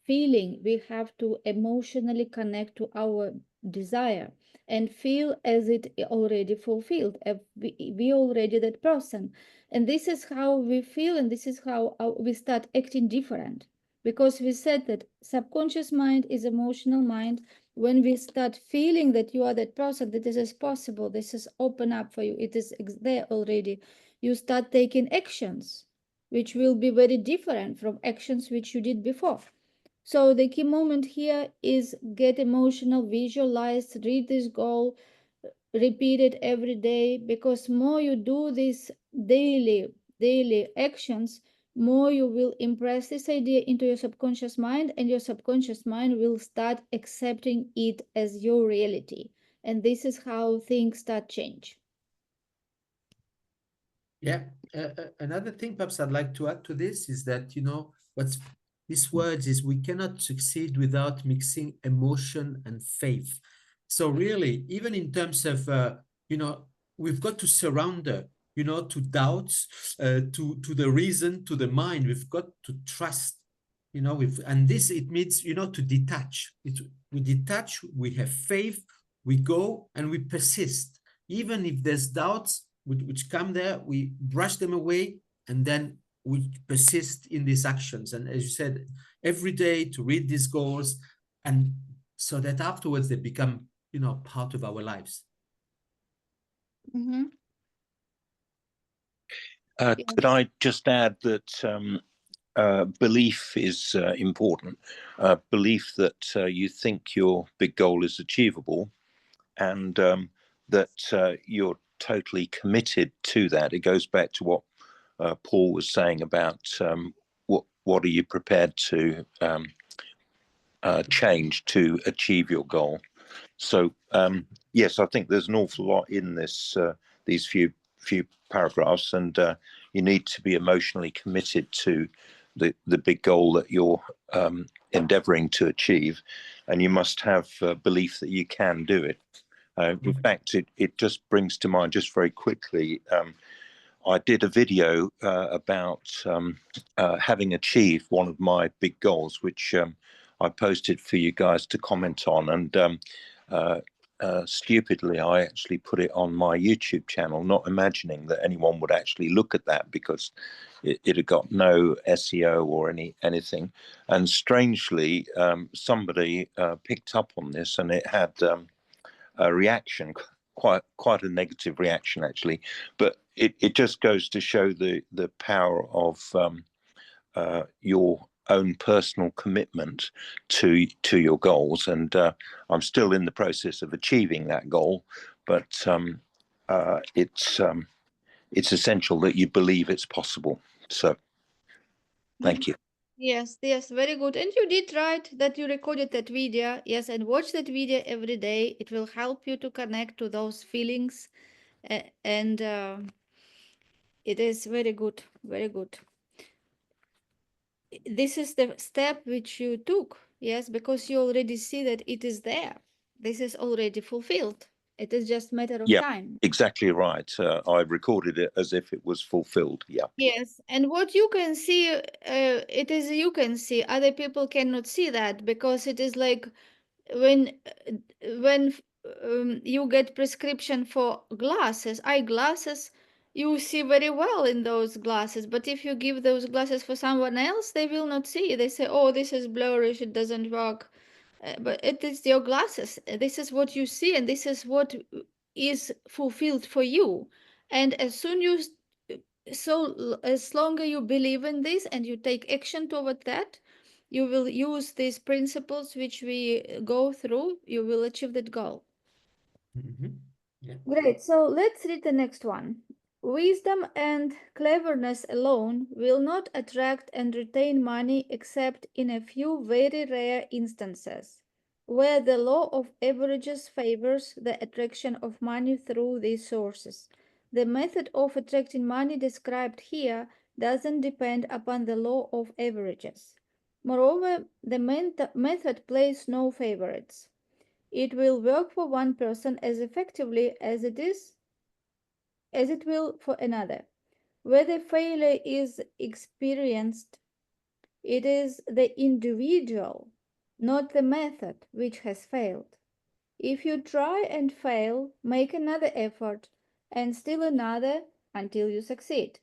Speaker 3: feeling, we have to emotionally connect to our desire and feel as it already fulfilled. We already that person, and this is how we feel, and this is how we start acting different. Because we said that subconscious mind is emotional mind. When we start feeling that you are that person, that this is possible, this is open up for you, it is there already, you start taking actions which will be very different from actions which you did before. So the key moment here is get emotional, visualize, read this goal, repeat it every day, because more you do this daily actions, more you will impress this idea into your subconscious mind, and your subconscious mind will start accepting it as your reality. And this is how things start change.
Speaker 1: Yeah. Another thing perhaps I'd like to add to this is that, what's these words is we cannot succeed without mixing emotion and faith. So really, even in terms of, we've got to surrender, to doubts, to the reason, to the mind. We've got to trust, and this, it means, to detach. We detach, we have faith, we go and we persist. Even if there's doubts which come there, we brush them away, and then we persist in these actions. And as you said, every day to read these goals, and so that afterwards they become, part of our lives.
Speaker 3: Mm-hmm.
Speaker 4: Could I just add that belief is important. Belief that you think your big goal is achievable, and that you're totally committed to that. It goes back to what Paul was saying about what are you prepared to change to achieve your goal. So yes, I think there's an awful lot in this these few paragraphs, and you need to be emotionally committed to the big goal that you're endeavoring to achieve, and you must have belief that you can do it. In fact, it just brings to mind, just very quickly, I did a video about having achieved one of my big goals, which I posted for you guys to comment on, and stupidly, I actually put it on my YouTube channel, not imagining that anyone would actually look at that, because it had got no SEO or anything. And strangely, somebody picked up on this, and it had a reaction, quite a negative reaction actually. But it just goes to show the power of your own personal commitment to your goals. And I'm still in the process of achieving that goal, but it's essential that you believe it's possible. So thank you.
Speaker 3: Yes, very good. And you did right that you recorded that video. Yes, and watch that video every day. It will help you to connect to those feelings. And it is very good, very good. This is the step which you took, yes, because you already see that it is there. This is already fulfilled. It is just a matter of time.
Speaker 4: Exactly right. I recorded it as if it was fulfilled. Yeah.
Speaker 3: Yes, and what you can see, it is you can see. Other people cannot see that, because it is like when you get prescription for eyeglasses, you see very well in those glasses. But if you give those glasses for someone else, they will not see. They say, "Oh, this is blurry, it doesn't work." But it is your glasses. This is what you see, and this is what is fulfilled for you. And as soon So as long as you believe in this and you take action toward that, you will use these principles which we go through, you will achieve that goal.
Speaker 1: Yeah.
Speaker 3: Great. So let's read the next one. Wisdom and cleverness alone will not attract and retain money except in a few very rare instances, where the law of averages favors the attraction of money through these sources. The method of attracting money described here doesn't depend upon the law of averages. Moreover, the method plays no favorites. It will work for one person as effectively as it will for another. Whether failure is experienced, it is the individual, not the method, which has failed. If you try and fail, make another effort, and still another until you succeed.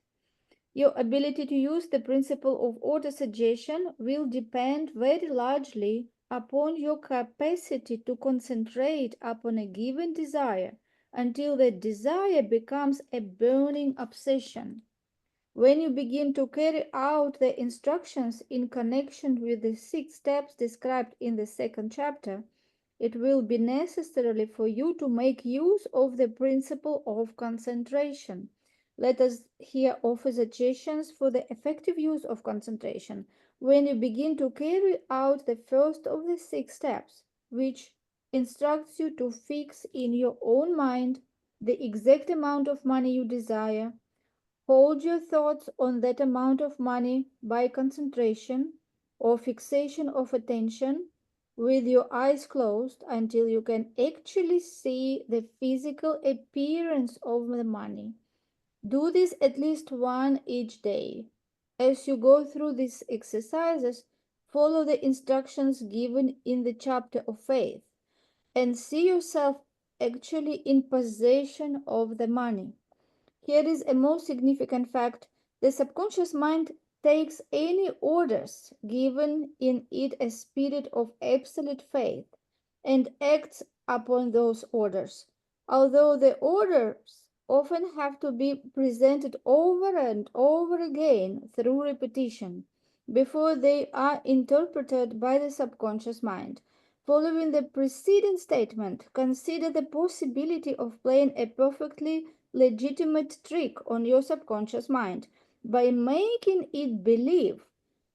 Speaker 3: Your ability to use the principle of autosuggestion will depend very largely upon your capacity to concentrate upon a given desire until the desire becomes a burning obsession. When you begin to carry out the instructions in connection with the 6 steps described in the 2nd chapter, it will be necessary for you to make use of the principle of concentration. Let us here offer suggestions for the effective use of concentration when you begin to carry out the first of the 6 steps, which instructs you to fix in your own mind the exact amount of money you desire. Hold your thoughts on that amount of money by concentration or fixation of attention with your eyes closed until you can actually see the physical appearance of the money. Do this at least one each day. As you go through these exercises, follow the instructions given in the chapter of faith and see yourself actually in possession of the money. Here is a most significant fact. The subconscious mind takes any orders given in it a spirit of absolute faith and acts upon those orders. Although the orders often have to be presented over and over again through repetition before they are interpreted by the subconscious mind. Following the preceding statement, consider the possibility of playing a perfectly legitimate trick on your subconscious mind by making it believe,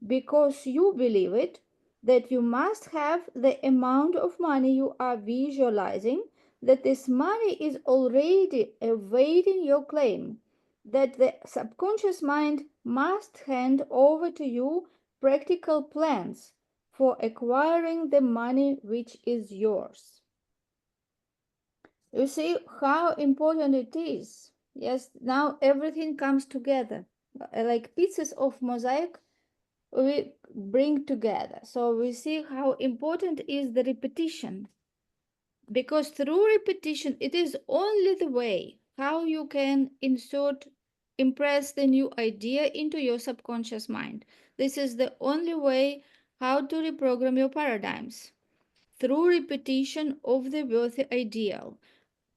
Speaker 3: because you believe it, that you must have the amount of money you are visualizing, that this money is already awaiting your claim, that the subconscious mind must hand over to you practical plans for acquiring the money which is yours. You see how important it is. Yes, now everything comes together. Like pieces of mosaic we bring together. So we see how important is the repetition. Because through repetition, it is only the way how you can impress the new idea into your subconscious mind. This is the only way how to reprogram your paradigms. Through repetition of the worthy ideal.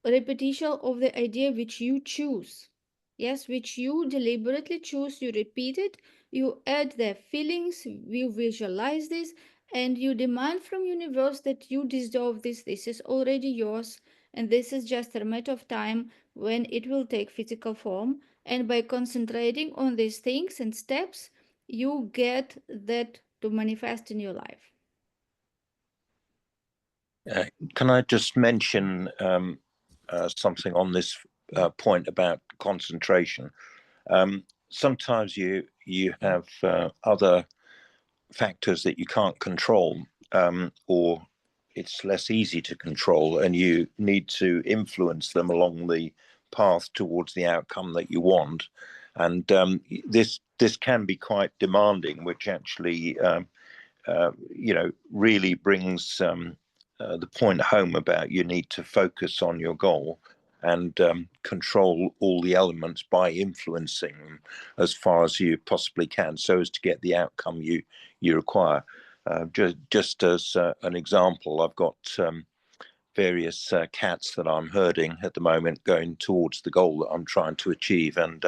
Speaker 3: Repetition of the idea which you choose. Yes, which you deliberately choose, you repeat it, you add the feelings, you visualize this, and you demand from universe that you deserve this. This is already yours, and this is just a matter of time when it will take physical form. And by concentrating on these things and steps, you get that to manifest in your life.
Speaker 4: Can I just mention something on this point about concentration? Sometimes you have other factors that you can't control, or it's less easy to control, and you need to influence them along the path towards the outcome that you want. And this can be quite demanding, which actually really brings the point home about you need to focus on your goal and control all the elements by influencing them as far as you possibly can, so as to get the outcome you require. Just as an example, I've got various cats that I'm herding at the moment, going towards the goal that I'm trying to achieve, and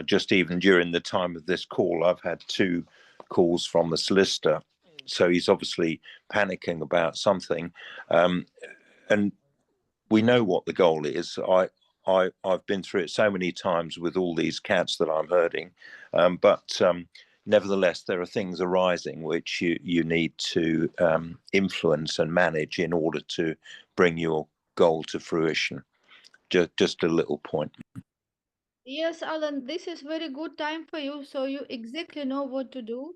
Speaker 4: Just even during the time of this call, I've had 2 calls from the solicitor. So he's obviously panicking about something. And we know what the goal is. I've been through it so many times with all these cats that I'm herding. But nevertheless, there are things arising which you need to influence and manage in order to bring your goal to fruition. Just a little point.
Speaker 3: Yes, Alan, this is very good time for you, so you exactly know what to do.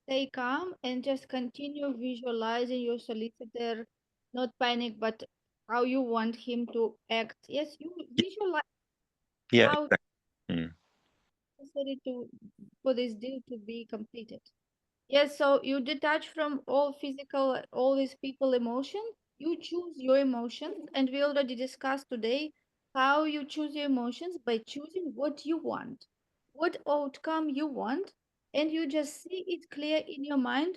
Speaker 3: Stay calm and just continue visualizing your solicitor, not panic, but how you want him to act. Yes, you visualize
Speaker 4: Yeah.
Speaker 3: how
Speaker 4: Mm.
Speaker 3: necessary for this deal to be completed. Yes, so you detach from all physical, all these people emotion. You choose your emotions, and we already discussed today how you choose your emotions by choosing what you want, what outcome you want, and you just see it clear in your mind.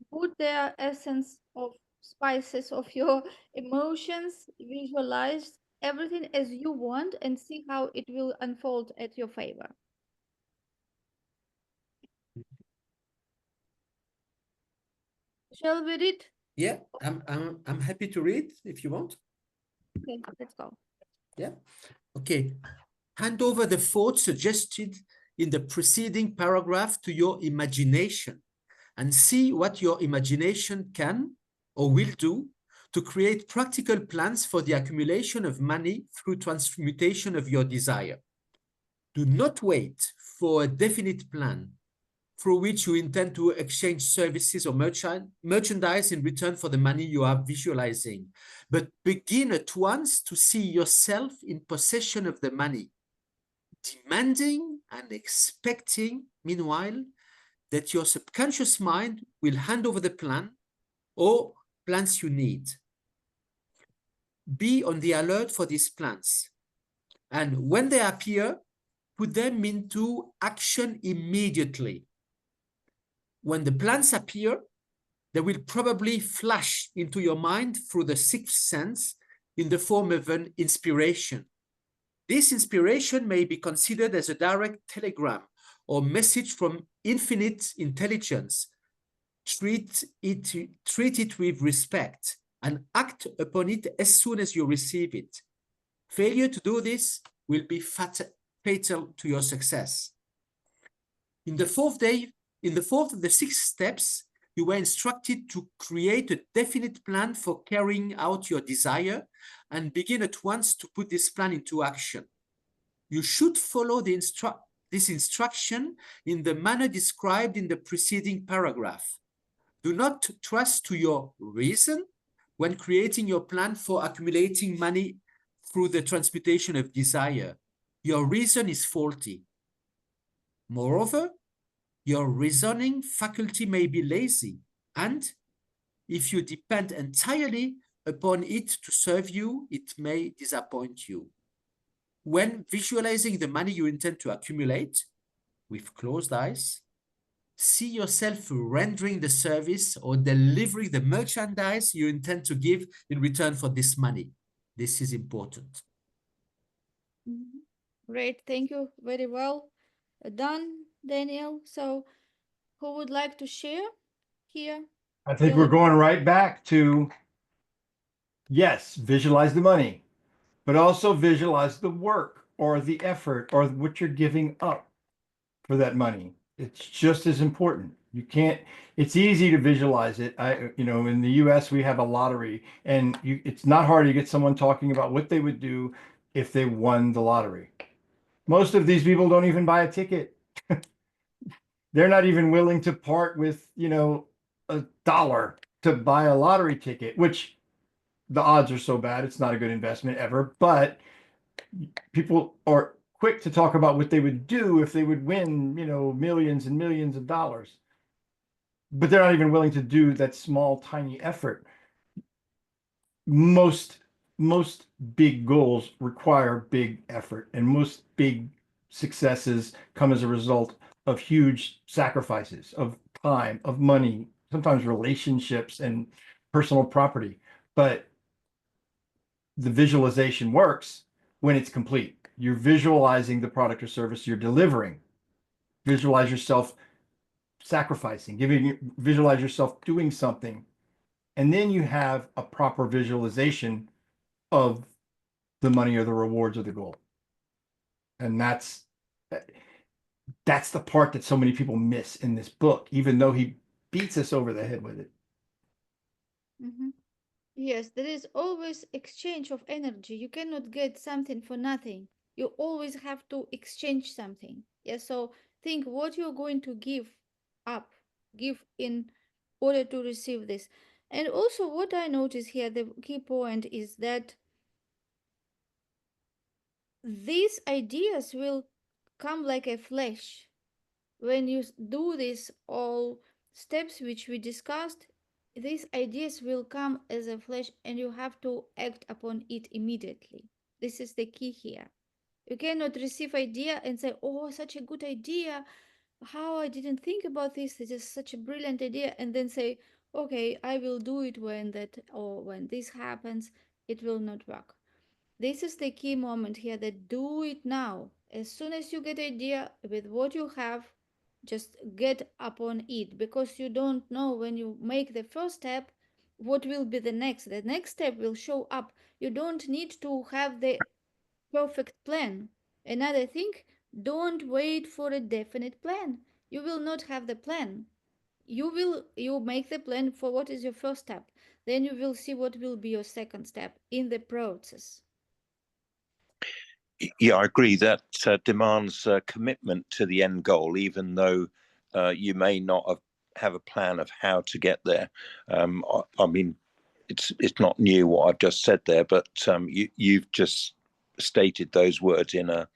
Speaker 3: Put the essence of spices of your emotions, visualize everything as you want, and see how it will unfold at your favor. Shall we read?
Speaker 1: Yeah, I'm happy to read if you want.
Speaker 3: Okay, let's go.
Speaker 1: Yeah. Okay. Hand over the thoughts suggested in the preceding paragraph to your imagination and see what your imagination can or will do to create practical plans for the accumulation of money through transmutation of your desire. Do not wait for a definite plan through which you intend to exchange services or merchandise in return for the money you are visualizing, but begin at once to see yourself in possession of the money, demanding and expecting, meanwhile, that your subconscious mind will hand over the plan or plans you need. Be on the alert for these plans, and when they appear, put them into action immediately. When the plans appear, they will probably flash into your mind through the sixth sense in the form of an inspiration. This inspiration may be considered as a direct telegram or message from infinite intelligence. Treat it with respect and act upon it as soon as you receive it. Failure to do this will be fatal to your success. In the fourth of the 6 steps, you were instructed to create a definite plan for carrying out your desire and begin at once to put this plan into action. You should follow this instruction in the manner described in the preceding paragraph. Do not trust to your reason when creating your plan for accumulating money through the transmutation of desire. Your reason is faulty. Moreover, your reasoning faculty may be lazy, and if you depend entirely upon it to serve you, it may disappoint you. When visualizing the money you intend to accumulate, with closed eyes, see yourself rendering the service or delivering the merchandise you intend to give in return for this money. This is important.
Speaker 3: Great, thank you very well done, Daniel. So who would like to share here?
Speaker 2: I think we're going right back to, yes, visualize the money, but also visualize the work or the effort or what you're giving up for that money. It's just as important. You can't, it's easy to visualize it. In the US, we have a lottery, and it's not hard to get someone talking about what they would do if they won the lottery. Most of these people don't even buy a ticket. They're not even willing to part with, $1 to buy a lottery ticket, which the odds are so bad, it's not a good investment ever. But people are quick to talk about what they would do if they would win, millions and millions of dollars. But they're not even willing to do that small, tiny effort. Most big goals require big effort, and most big successes come as a result of huge sacrifices of time, of money, sometimes relationships and personal property. But the visualization works when it's complete. You're visualizing the product or service you're delivering. Visualize yourself sacrificing, visualize yourself doing something. And then you have a proper visualization of the money or the rewards or the goal. And that's the part that so many people miss in this book, even though he beats us over the head with it.
Speaker 3: Mhm. Yes, there is always exchange of energy. You cannot get something for nothing. You always have to exchange something. Yeah, so think what you're going to give up, give in order to receive this. And also, what I notice here, the key point is that these ideas will come like a flash when you do this all steps which we discussed. These ideas will come as a flash and you have to act upon it immediately. This is the key here. You cannot receive idea and say, oh, such a good idea, how I didn't think about this, this is such a brilliant idea, and then say, okay, I will do it when that or when this happens. It will not work. This is the key moment here, that do it now. As soon as you get idea with what you have, just get upon it, because you don't know when you make the first step what will be the next. The next step will show up. You don't need to have the perfect plan. Another thing, don't wait for a definite plan. You will not have the plan. You make the plan for what is your first step. Then you will see what will be your second step in the process.
Speaker 4: Yeah, I agree. That demands commitment to the end goal, even though you may not have a plan of how to get there. I mean, it's not new what I've just said there, but you've just stated those words in a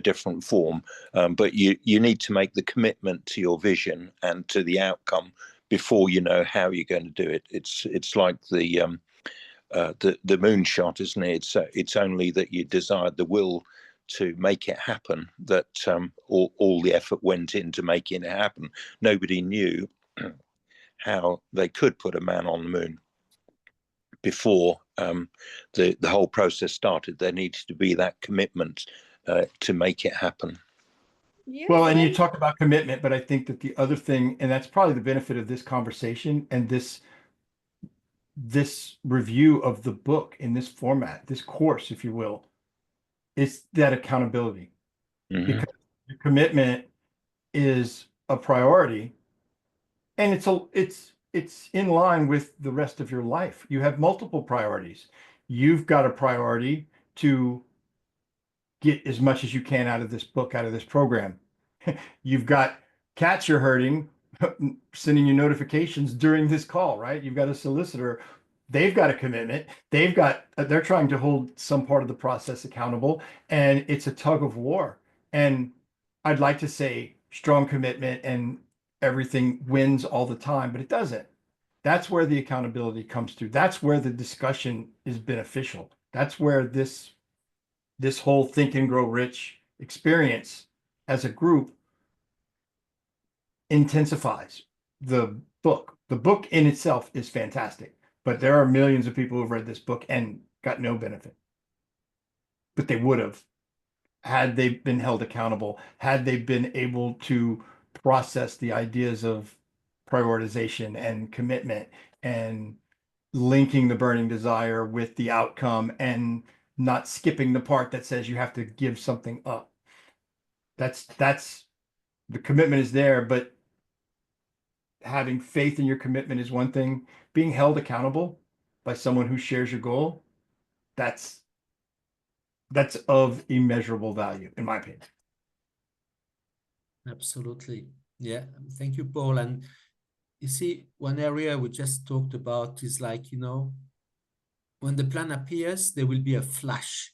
Speaker 4: different form. But you need to make the commitment to your vision and to the outcome before you know how you're going to do it. It's like the moonshot, isn't it? It's only that you desired the will to make it happen that all the effort went into making it happen. Nobody knew how they could put a man on the moon before the whole process started. There needed to be that commitment to make it happen.
Speaker 3: Yeah,
Speaker 2: Well, and you talk about commitment, but I think that the other thing, and that's probably the benefit of this conversation and this review of the book in this format, this course, if you will, is that accountability.
Speaker 4: Mm-hmm.
Speaker 2: Because the commitment is a priority, and it's in line with the rest of your life. You have multiple priorities. You've got a priority to get as much as you can out of this book, out of this program. You've got cats you're hurting, sending you notifications during this call, right? You've got a solicitor. They've got a commitment. They're trying to hold some part of the process accountable, and it's a tug of war. And I'd like to say strong commitment and everything wins all the time, but it doesn't. That's where the accountability comes through. That's where the discussion is beneficial. That's where this whole Think and Grow Rich experience as a group intensifies the book. The book in itself is fantastic, but there are millions of people who've read this book and got no benefit. But they would have had they been held accountable, had they been able to process the ideas of prioritization and commitment and linking the burning desire with the outcome and not skipping the part that says you have to give something up. That's the commitment is there, but having faith in your commitment is one thing. Being held accountable by someone who shares your goal, that's of immeasurable value, in my opinion.
Speaker 1: Absolutely. Yeah. Thank you, Paul. And you see, one area we just talked about is like, when the plan appears, there will be a flash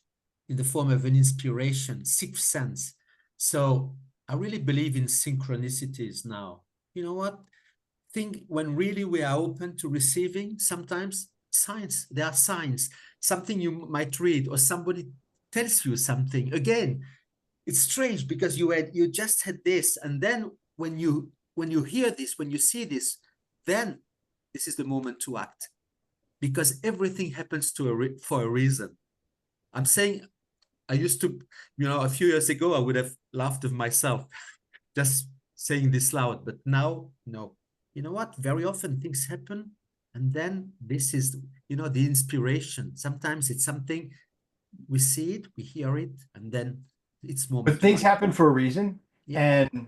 Speaker 1: in the form of an inspiration, sixth sense. So I really believe in synchronicities now. You know what? Think when really we are open to receiving, sometimes there are signs, something you might read or somebody tells you something. Again, it's strange because you just had this, and then when you hear this, when you see this, then this is the moment to act, because everything happens for a reason. I'm saying I used to, a few years ago, I would have laughed at myself just saying this loud, but now, no. You know what? Very often things happen, and then this is, the inspiration. Sometimes it's something, we see it, we hear it, and then it's moment.
Speaker 2: But things happen for a reason.
Speaker 1: Yeah.
Speaker 2: And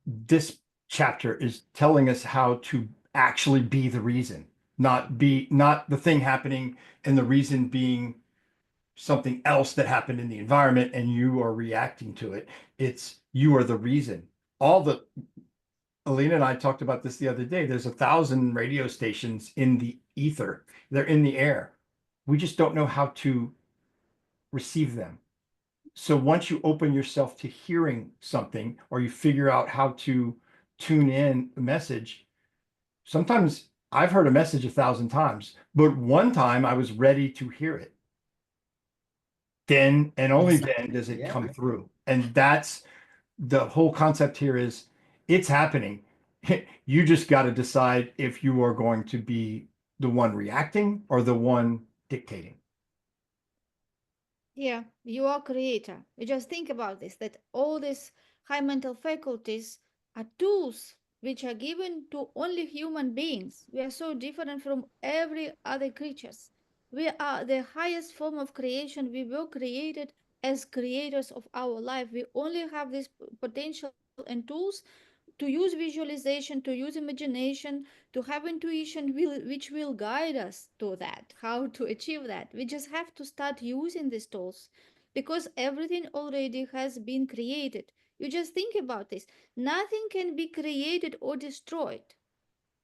Speaker 2: this chapter is telling us how to actually be the reason, not the thing happening and the reason being something else that happened in the environment and you are reacting to it. It's you are the reason. Elena and I talked about this the other day. There's 1,000 radio stations in the ether. They're in the air. We just don't know how to receive them. So once you open yourself to hearing something, or you figure out how to tune in the message, sometimes I've heard a message 1,000 times, but one time I was ready to hear it. Then and only then does it come through. And that's the whole concept here is it's happening. You just got to decide if you are going to be the one reacting or the one dictating.
Speaker 3: Yeah, you are creator. You just think about this, that all these high mental faculties are tools which are given to only human beings. We are so different from every other creatures. We are the highest form of creation. We were created as creators of our life. We only have this potential and tools to use visualization, to use imagination, to have intuition which will guide us to that, how to achieve that. We just have to start using these tools because everything already has been created. You just think about this. Nothing can be created or destroyed.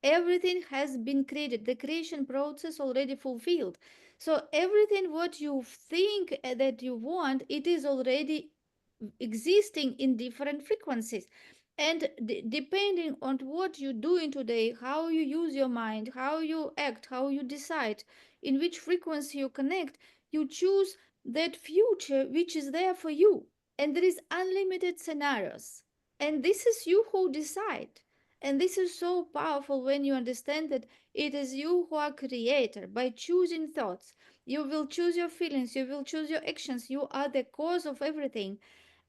Speaker 3: Everything has been created. The creation process already fulfilled. So everything what you think that you want, it is already existing in different frequencies. And depending on what you're doing today, how you use your mind, how you act, how you decide, in which frequency you connect, you choose that future which is there for you. And there is unlimited scenarios. And this is you who decide. And this is so powerful when you understand that it is you who are creator. By choosing thoughts, you will choose your feelings, you will choose your actions. You are the cause of everything.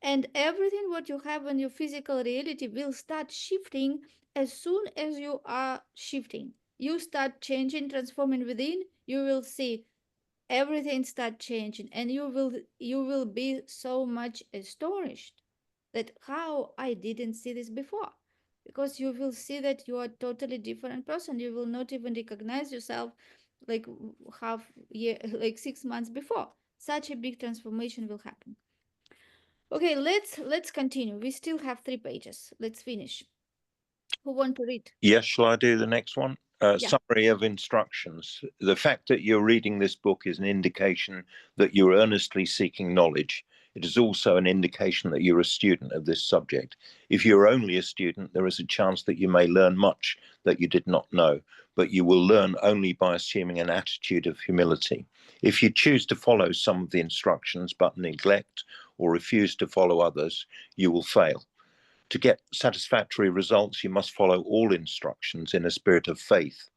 Speaker 3: And everything what you have in your physical reality will start shifting as soon as you are shifting. You start changing, transforming within, you will see everything start changing, and you will be so much astonished that how I didn't see this before. Because you will see that you are a totally different person. You will not even recognize yourself like half year, like 6 months before. Such a big transformation will happen. Okay, let's continue. We still have 3 pages. Let's finish. Who want to read?
Speaker 4: Yes, shall I do the next one?
Speaker 3: Yeah.
Speaker 4: Summary of instructions. The fact that you're reading this book is an indication that you're earnestly seeking knowledge. It is also an indication that you're a student of this subject. If you're only a student, there is a chance that you may learn much that you did not know, but you will learn only by assuming an attitude of humility. If you choose to follow some of the instructions but neglect or refuse to follow others, you will fail. To get satisfactory results, you must follow all instructions in a spirit of faith.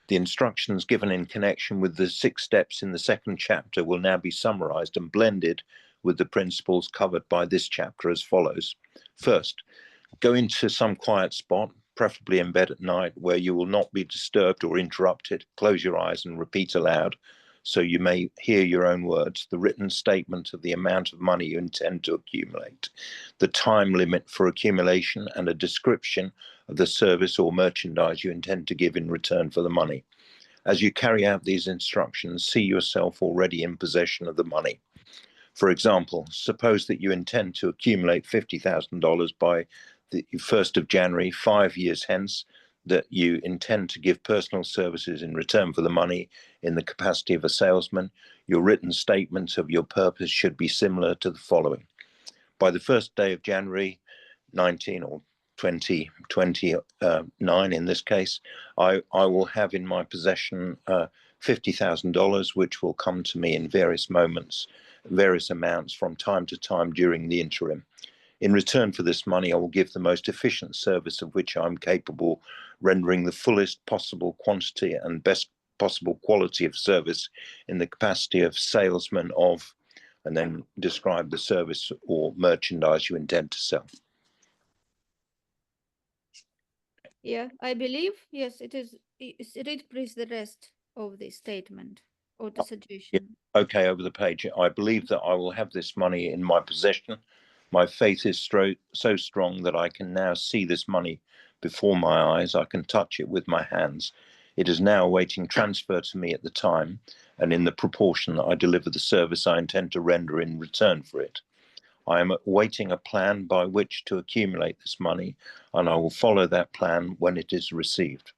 Speaker 4: The instructions given in connection with the 6 steps in the 2nd chapter will now be summarized and blended with the principles covered by this chapter as follows. First, go into some quiet spot, preferably in bed at night, where you will not be disturbed or interrupted. Close your eyes and repeat aloud, so you may hear your own words, the written statement of the amount of money you intend to accumulate, the time limit for accumulation, and a description of the service or merchandise you intend to give in return for the money. As you carry out these instructions, see yourself already in possession of the money. For example, suppose that you intend to accumulate $50,000 by the 1st of January, 5 years hence, that you intend to give personal services in return for the money in the capacity of a salesman. Your written statement of your purpose should be similar to the following. By the 1st day of January 19 or 2029 in this case, I will have in my possession $50,000, which will come to me in various moments, various amounts from time to time during the interim. In return for this money, I will give the most efficient service of which I am capable, rendering the fullest possible quantity and best possible quality of service in the capacity of salesman of and then describe the service or merchandise you intend to sell.
Speaker 3: Yeah, I believe, yes, it is. Read please the rest of the statement or the suggestion.
Speaker 4: Okay, over the page. I believe that I will have this money in my possession. My faith is so strong that I can now see this money before my eyes. I can touch it with my hands. It is now awaiting transfer to me at the time and in the proportion that I deliver the service I intend to render in return for it. I am awaiting a plan by which to accumulate this money, and I will follow that plan when it is received.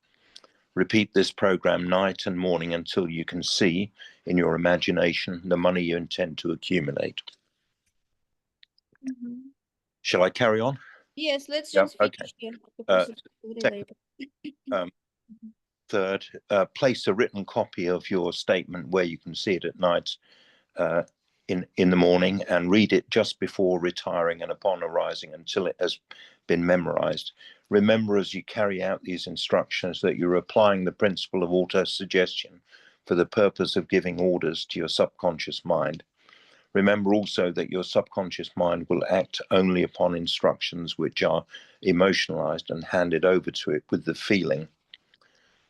Speaker 4: Repeat this program night and morning until you can see in your imagination the money you intend to accumulate. Shall I carry on?
Speaker 3: Yes, let's
Speaker 4: Yeah,
Speaker 3: just finish here. Because it's really late.
Speaker 4: Third, place a written copy of your statement where you can see it at night in the morning, and read it just before retiring and upon arising until it has been memorized. Remember as you carry out these instructions that you're applying the principle of autosuggestion for the purpose of giving orders to your subconscious mind. Remember also that your subconscious mind will act only upon instructions which are emotionalized and handed over to it with the feeling.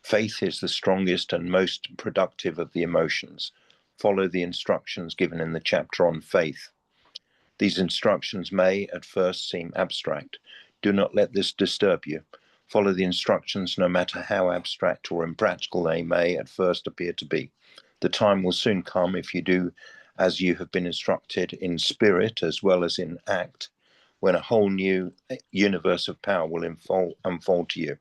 Speaker 4: Faith is the strongest and most productive of the emotions. Follow the instructions given in the chapter on faith. These instructions may at first seem abstract. Do not let this disturb you. Follow the instructions no matter how abstract or impractical they may at first appear to be. The time will soon come, if you do as you have been instructed in spirit as well as in act, when a whole new universe of power will unfold to you.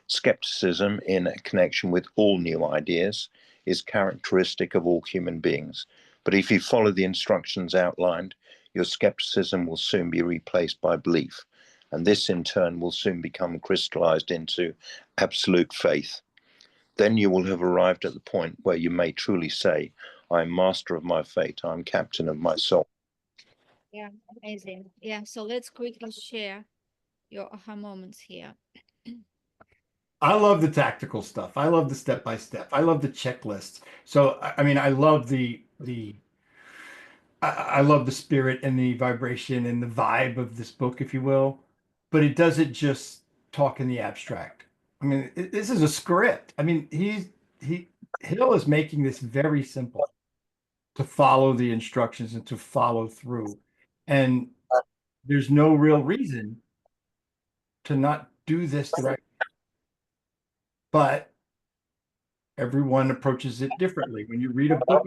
Speaker 4: Skepticism in connection with all new ideas is characteristic of all human beings. But if you follow the instructions outlined, your skepticism will soon be replaced by belief. And this in turn will soon become crystallized into absolute faith. Then you will have arrived at the point where you may truly say, I am master of my fate, I am captain of my soul.
Speaker 3: Yeah, amazing. Yeah, so let's quickly share your aha moments here.
Speaker 2: I love the tactical stuff. I love the step-by-step. I love the checklists. So, I mean, I love I love the spirit and the vibration and the vibe of this book, if you will, but it doesn't just talk in the abstract. I mean, this is a script. I mean, Hill is making this very simple to follow the instructions and to follow through. And there's no real reason to not do this the right way. But everyone approaches it differently. When you read a book,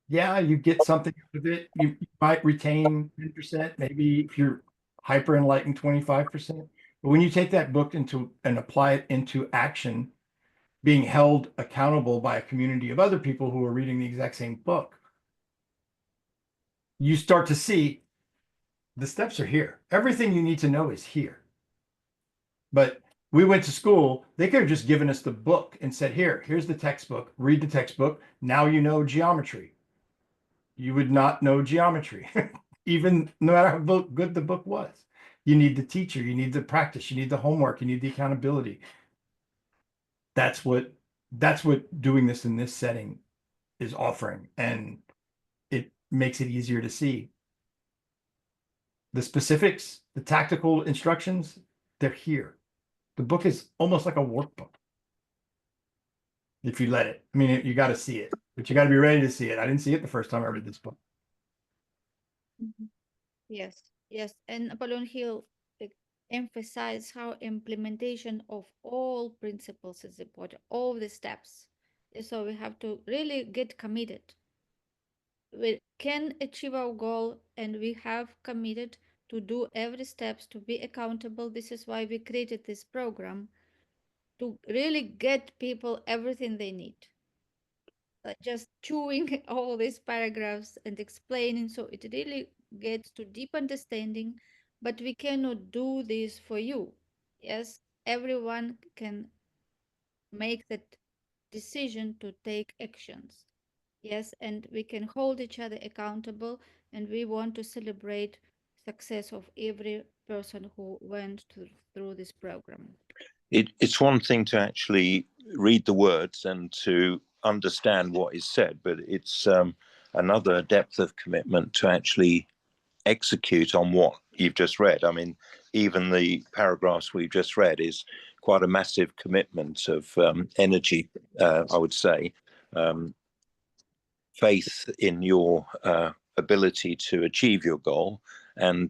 Speaker 2: yeah, you get something out of it. You might retain 10%, maybe if you're hyper enlightened, 25%. But when you take that book into and apply it into action, being held accountable by a community of other people who are reading the exact same book, you start to see the steps are here. Everything you need to know is here. But we went to school, they could have just given us the book and said, here's the textbook, read the textbook. Now you know geometry. You would not know geometry, even no matter how good the book was. You need the teacher, you need the practice, you need the homework, you need the accountability. That's what doing this in this setting is offering, and it makes it easier to see. The specifics, the tactical instructions, they're here. The book is almost like a workbook. If you let it. I mean, you got to see it, but you got to be ready to see it. I didn't see it the first time I read this book.
Speaker 3: Yes, yes. And Napoleon Hill emphasized how implementation of all principles is important, all the steps. So we have to really get committed. We can achieve our goal, and we have committed to do every steps to be accountable. This is why we created this program, to really get people everything they need. Just chewing all these paragraphs and explaining, so it really gets to deep understanding. But we cannot do this for you. Yes, everyone can make that decision to take actions. Yes, and we can hold each other accountable, and we want to celebrate success of every person who went through this program.
Speaker 4: It's one thing to actually read the words and to understand what is said, but it's another depth of commitment to actually execute on what you've just read. I mean, even the paragraphs we've just read is quite a massive commitment of energy, I would say. Faith in your ability to achieve your goal and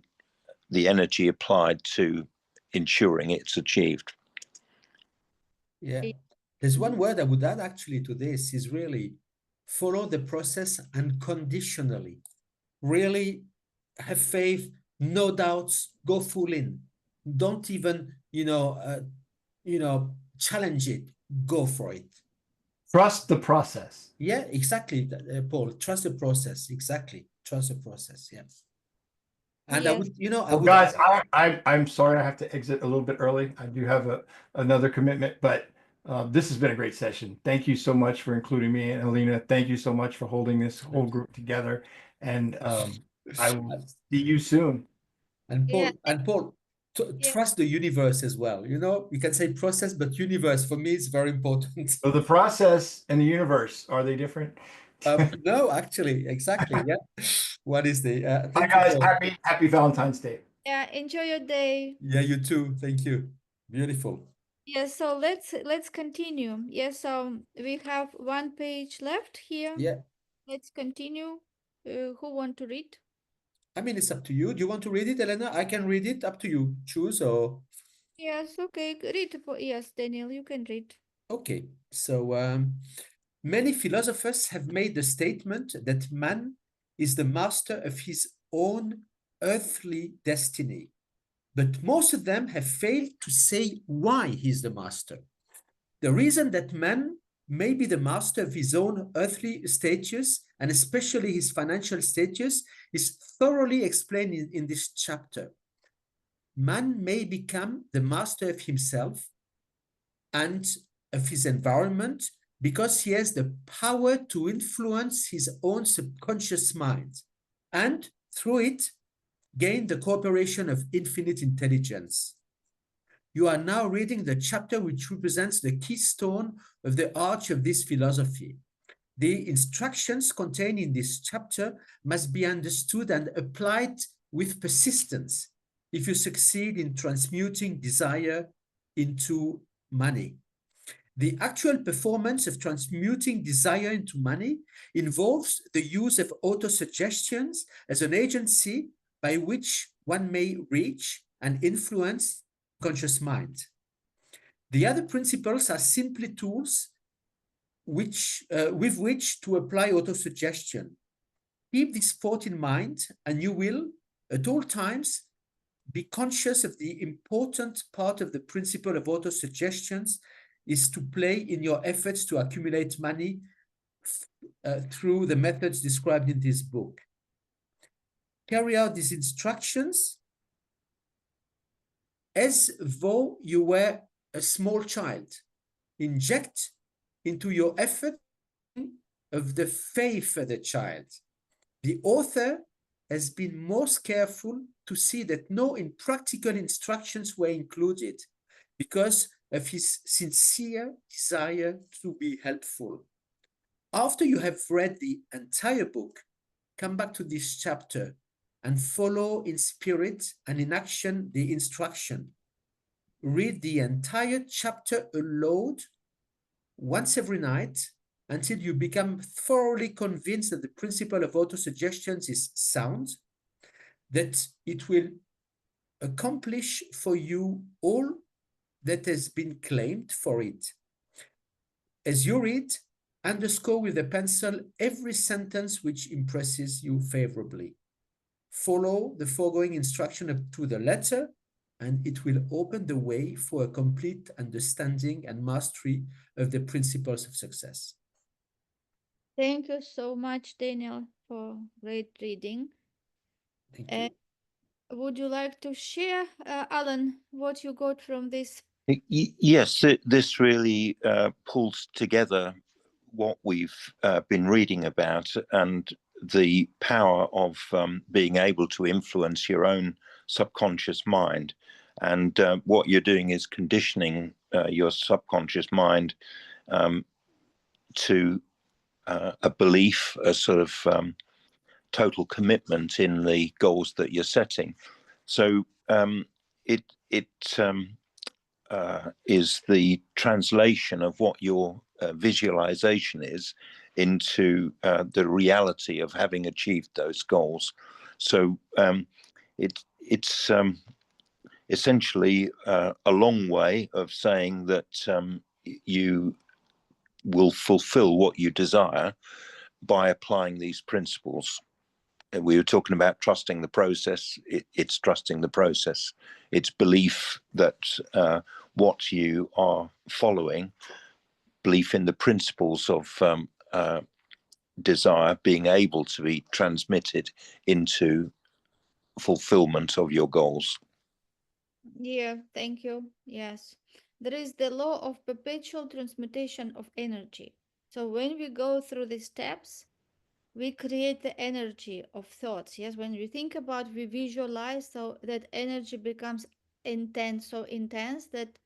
Speaker 4: the energy applied to ensuring it's achieved.
Speaker 1: Yeah. There's one word I would add actually to this is really follow the process unconditionally. Really have faith, no doubts, go full in. Don't even, challenge it. Go for it.
Speaker 2: Trust the process.
Speaker 1: Yeah, exactly, Paul. Trust the process. Exactly. Trust the process. Yeah. And
Speaker 3: Yes.
Speaker 1: I would,
Speaker 2: Well, guys, I'm sorry I have to exit a little bit early. I do have another commitment, but this has been a great session. Thank you so much for including me, and Elena, thank you so much for holding this whole group together. And I will see you soon.
Speaker 1: And
Speaker 3: Yeah.
Speaker 1: Paul,
Speaker 3: Yeah.
Speaker 1: trust the universe as well. You can say process, but universe for me is very important.
Speaker 2: So the process and the universe, are they different?
Speaker 1: No, actually, exactly. Yeah. What is the?
Speaker 2: Hi
Speaker 1: Thank
Speaker 2: guys,
Speaker 1: you, Paul.
Speaker 2: happy Valentine's Day.
Speaker 3: Yeah. Enjoy your day.
Speaker 1: Yeah, you too. Thank you. Beautiful.
Speaker 3: Yes, so let's continue. Yes, we have one page left here.
Speaker 1: Yeah.
Speaker 3: Let's continue. Who want to read?
Speaker 1: I mean, it's up to you. Do you want to read it, Elena? I can read it. Up to you. Choose or.
Speaker 3: Yes, okay. Read. Yes, Daniel, you can read.
Speaker 1: Okay. So many philosophers have made the statement that man is the master of his own earthly destiny. But most of them have failed to say why he's the master. The reason that man may be the master of his own earthly status, and especially his financial status, is thoroughly explained in this chapter. Man may become the master of himself and of his environment because he has the power to influence his own subconscious mind, and through it, gain the cooperation of infinite intelligence. You are now reading the chapter which represents the keystone of the arch of this philosophy. The instructions contained in this chapter must be understood and applied with persistence if you succeed in transmuting desire into money. The actual performance of transmuting desire into money involves the use of autosuggestions as an agency by which one may reach and influence conscious mind. The other principles are simply tools with which to apply autosuggestion. Keep this thought in mind, and you will, at all times, be conscious of the important part of the principle of autosuggestions is to play in your efforts to accumulate money through the methods described in this book. Carry out these instructions as though you were a small child. Inject into your effort of the faith of the child. The author has been most careful to see that no impractical instructions were included because of his sincere desire to be helpful. After you have read the entire book, come back to this chapter and follow in spirit and in action the instruction. Read the entire chapter aloud once every night until you become thoroughly convinced that the principle of autosuggestions is sound, that it will accomplish for you all that has been claimed for it. As you read, underscore with a pencil every sentence which impresses you favorably. Follow the foregoing instruction up to the letter, and it will open the way for a complete understanding and mastery of the principles of success.
Speaker 3: Thank you so much, Daniel, for great reading.
Speaker 1: Thank you.
Speaker 3: Would you like to share, Alan, what you got from this?
Speaker 4: Yes, this really pulls together what we've been reading about and the power of being able to influence your own subconscious mind. And what you're doing is conditioning your subconscious mind to a belief, a sort of total commitment in the goals that you're setting. So it is the translation of what your visualization is into the reality of having achieved those goals. So it's essentially a long way of saying that you will fulfill what you desire by applying these principles. We were talking about trusting the process. It's trusting the process. It's belief that what you are following, belief in the principles of desire being able to be transmitted into fulfillment of your goals.
Speaker 3: Yeah, thank you. Yes. There is the law of perpetual transmutation of energy. So when we go through the steps, we create the energy of thoughts. Yes, when we think about, we visualize, so that energy becomes intense, so intense that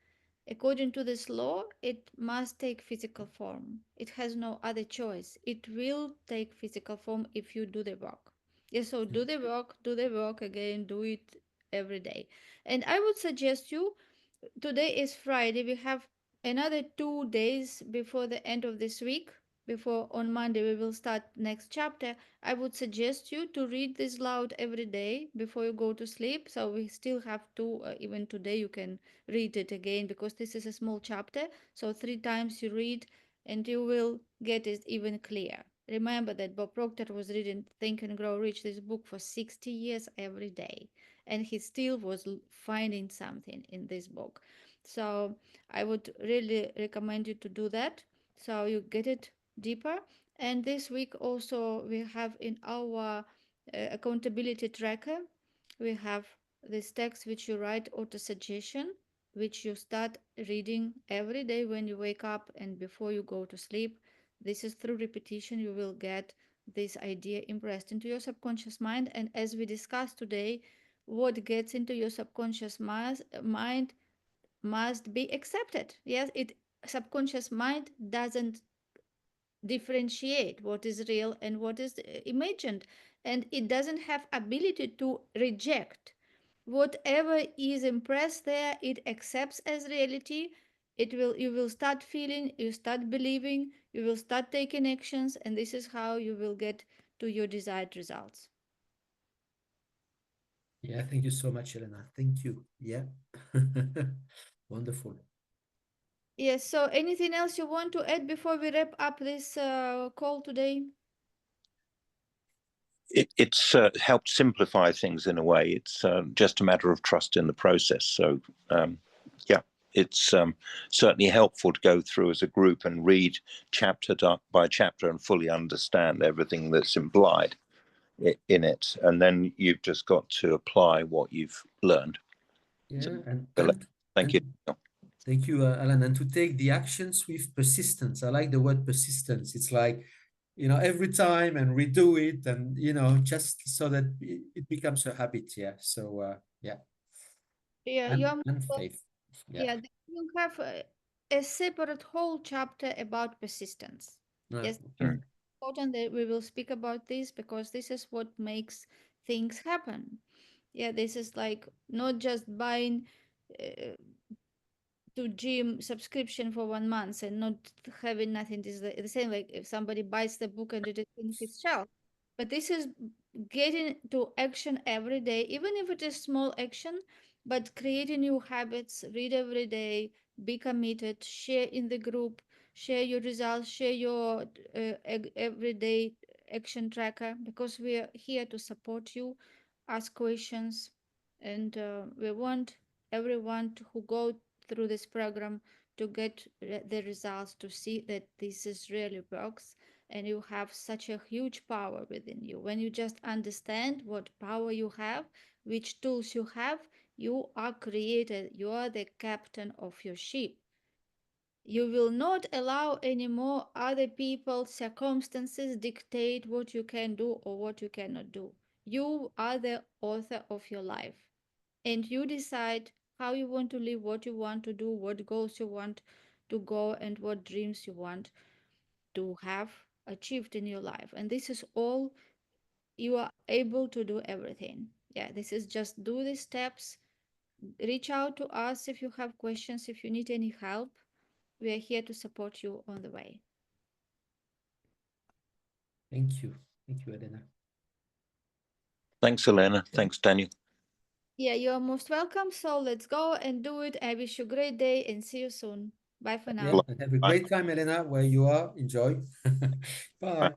Speaker 3: according to this law, it must take physical form. It has no other choice. It will take physical form if you do the work. Yes, so do the work again, do it every day. And I would suggest you, today is Friday. We have another 2 days before the end of this week. Before on Monday we will start next chapter. I would suggest you to read this loud every day before you go to sleep. So we still have to, even today you can read it again because this is a small chapter. So 3 times you read and you will get it even clear. Remember that Bob Proctor was reading Think and Grow Rich, this book, for 60 years every day, and he still was finding something in this book. So I would really recommend you to do that so you get it deeper. And this week also we have in our accountability tracker, we have this text which you write, Autosuggestion, which you start reading every day when you wake up and before you go to sleep. This is through repetition you will get this idea impressed into your subconscious mind. And as we discussed today, what gets into your subconscious mind must be accepted. Yes, it subconscious mind doesn't differentiate what is real and what is imagined, and it doesn't have ability to reject whatever is impressed there. It accepts as reality. It will, you will start feeling, you start believing, you will start taking actions, and this is how you will get to your desired results.
Speaker 1: Yeah, thank you so much, Elena. Thank you. Yeah. Wonderful.
Speaker 3: Yes, so anything else you want to add before we wrap up this call today?
Speaker 4: It's helped simplify things in a way. It's just a matter of trust in the process. So, yeah, it's certainly helpful to go through as a group and read chapter by chapter and fully understand everything that's implied in it. And then you've just got to apply what you've learned.
Speaker 1: Yeah,
Speaker 4: So,
Speaker 1: and
Speaker 4: thank you.
Speaker 1: thank you, Alan. And to take the actions with persistence. I like the word persistence. It's like, every time and redo it, and just so that it becomes a habit. Yeah. So yeah.
Speaker 3: Yeah,
Speaker 1: And faith. Yeah.
Speaker 3: yeah, then you have a separate whole chapter about persistence. Yes,
Speaker 1: Okay.
Speaker 3: it's important that we will speak about this because this is what makes things happen. Yeah, this is like not just buying uh, to gym subscription for 1 month and not having nothing. This is the same like if somebody buys the book and it is in his shelf. But this is getting to action every day, even if it is small action, but creating new habits, read every day, be committed, share in the group, share your results, share your everyday action tracker, because we are here to support you, ask questions, and we want everyone who go through this program to get the results, to see that this is really works, and you have such a huge power within you. When you just understand what power you have, which tools you have, you are created, you are the captain of your ship. You will not allow anymore other people's circumstances dictate what you can do or what you cannot do. You are the author of your life, and you decide how you want to live, what you want to do, what goals you want to go, and what dreams you want to have achieved in your life. And this is all, you are able to do everything. Yeah, this is just do these steps. Reach out to us if you have questions, if you need any help. We are here to support you on the way.
Speaker 1: Thank you. Thank you, Elena.
Speaker 4: Thanks, Elena. Thanks, Daniel.
Speaker 3: Yeah, you are most welcome. So let's go and do it. I wish you a great day and see you soon. Bye for now.
Speaker 1: Yeah, and have a great time, Elena, where you are. Enjoy. Bye.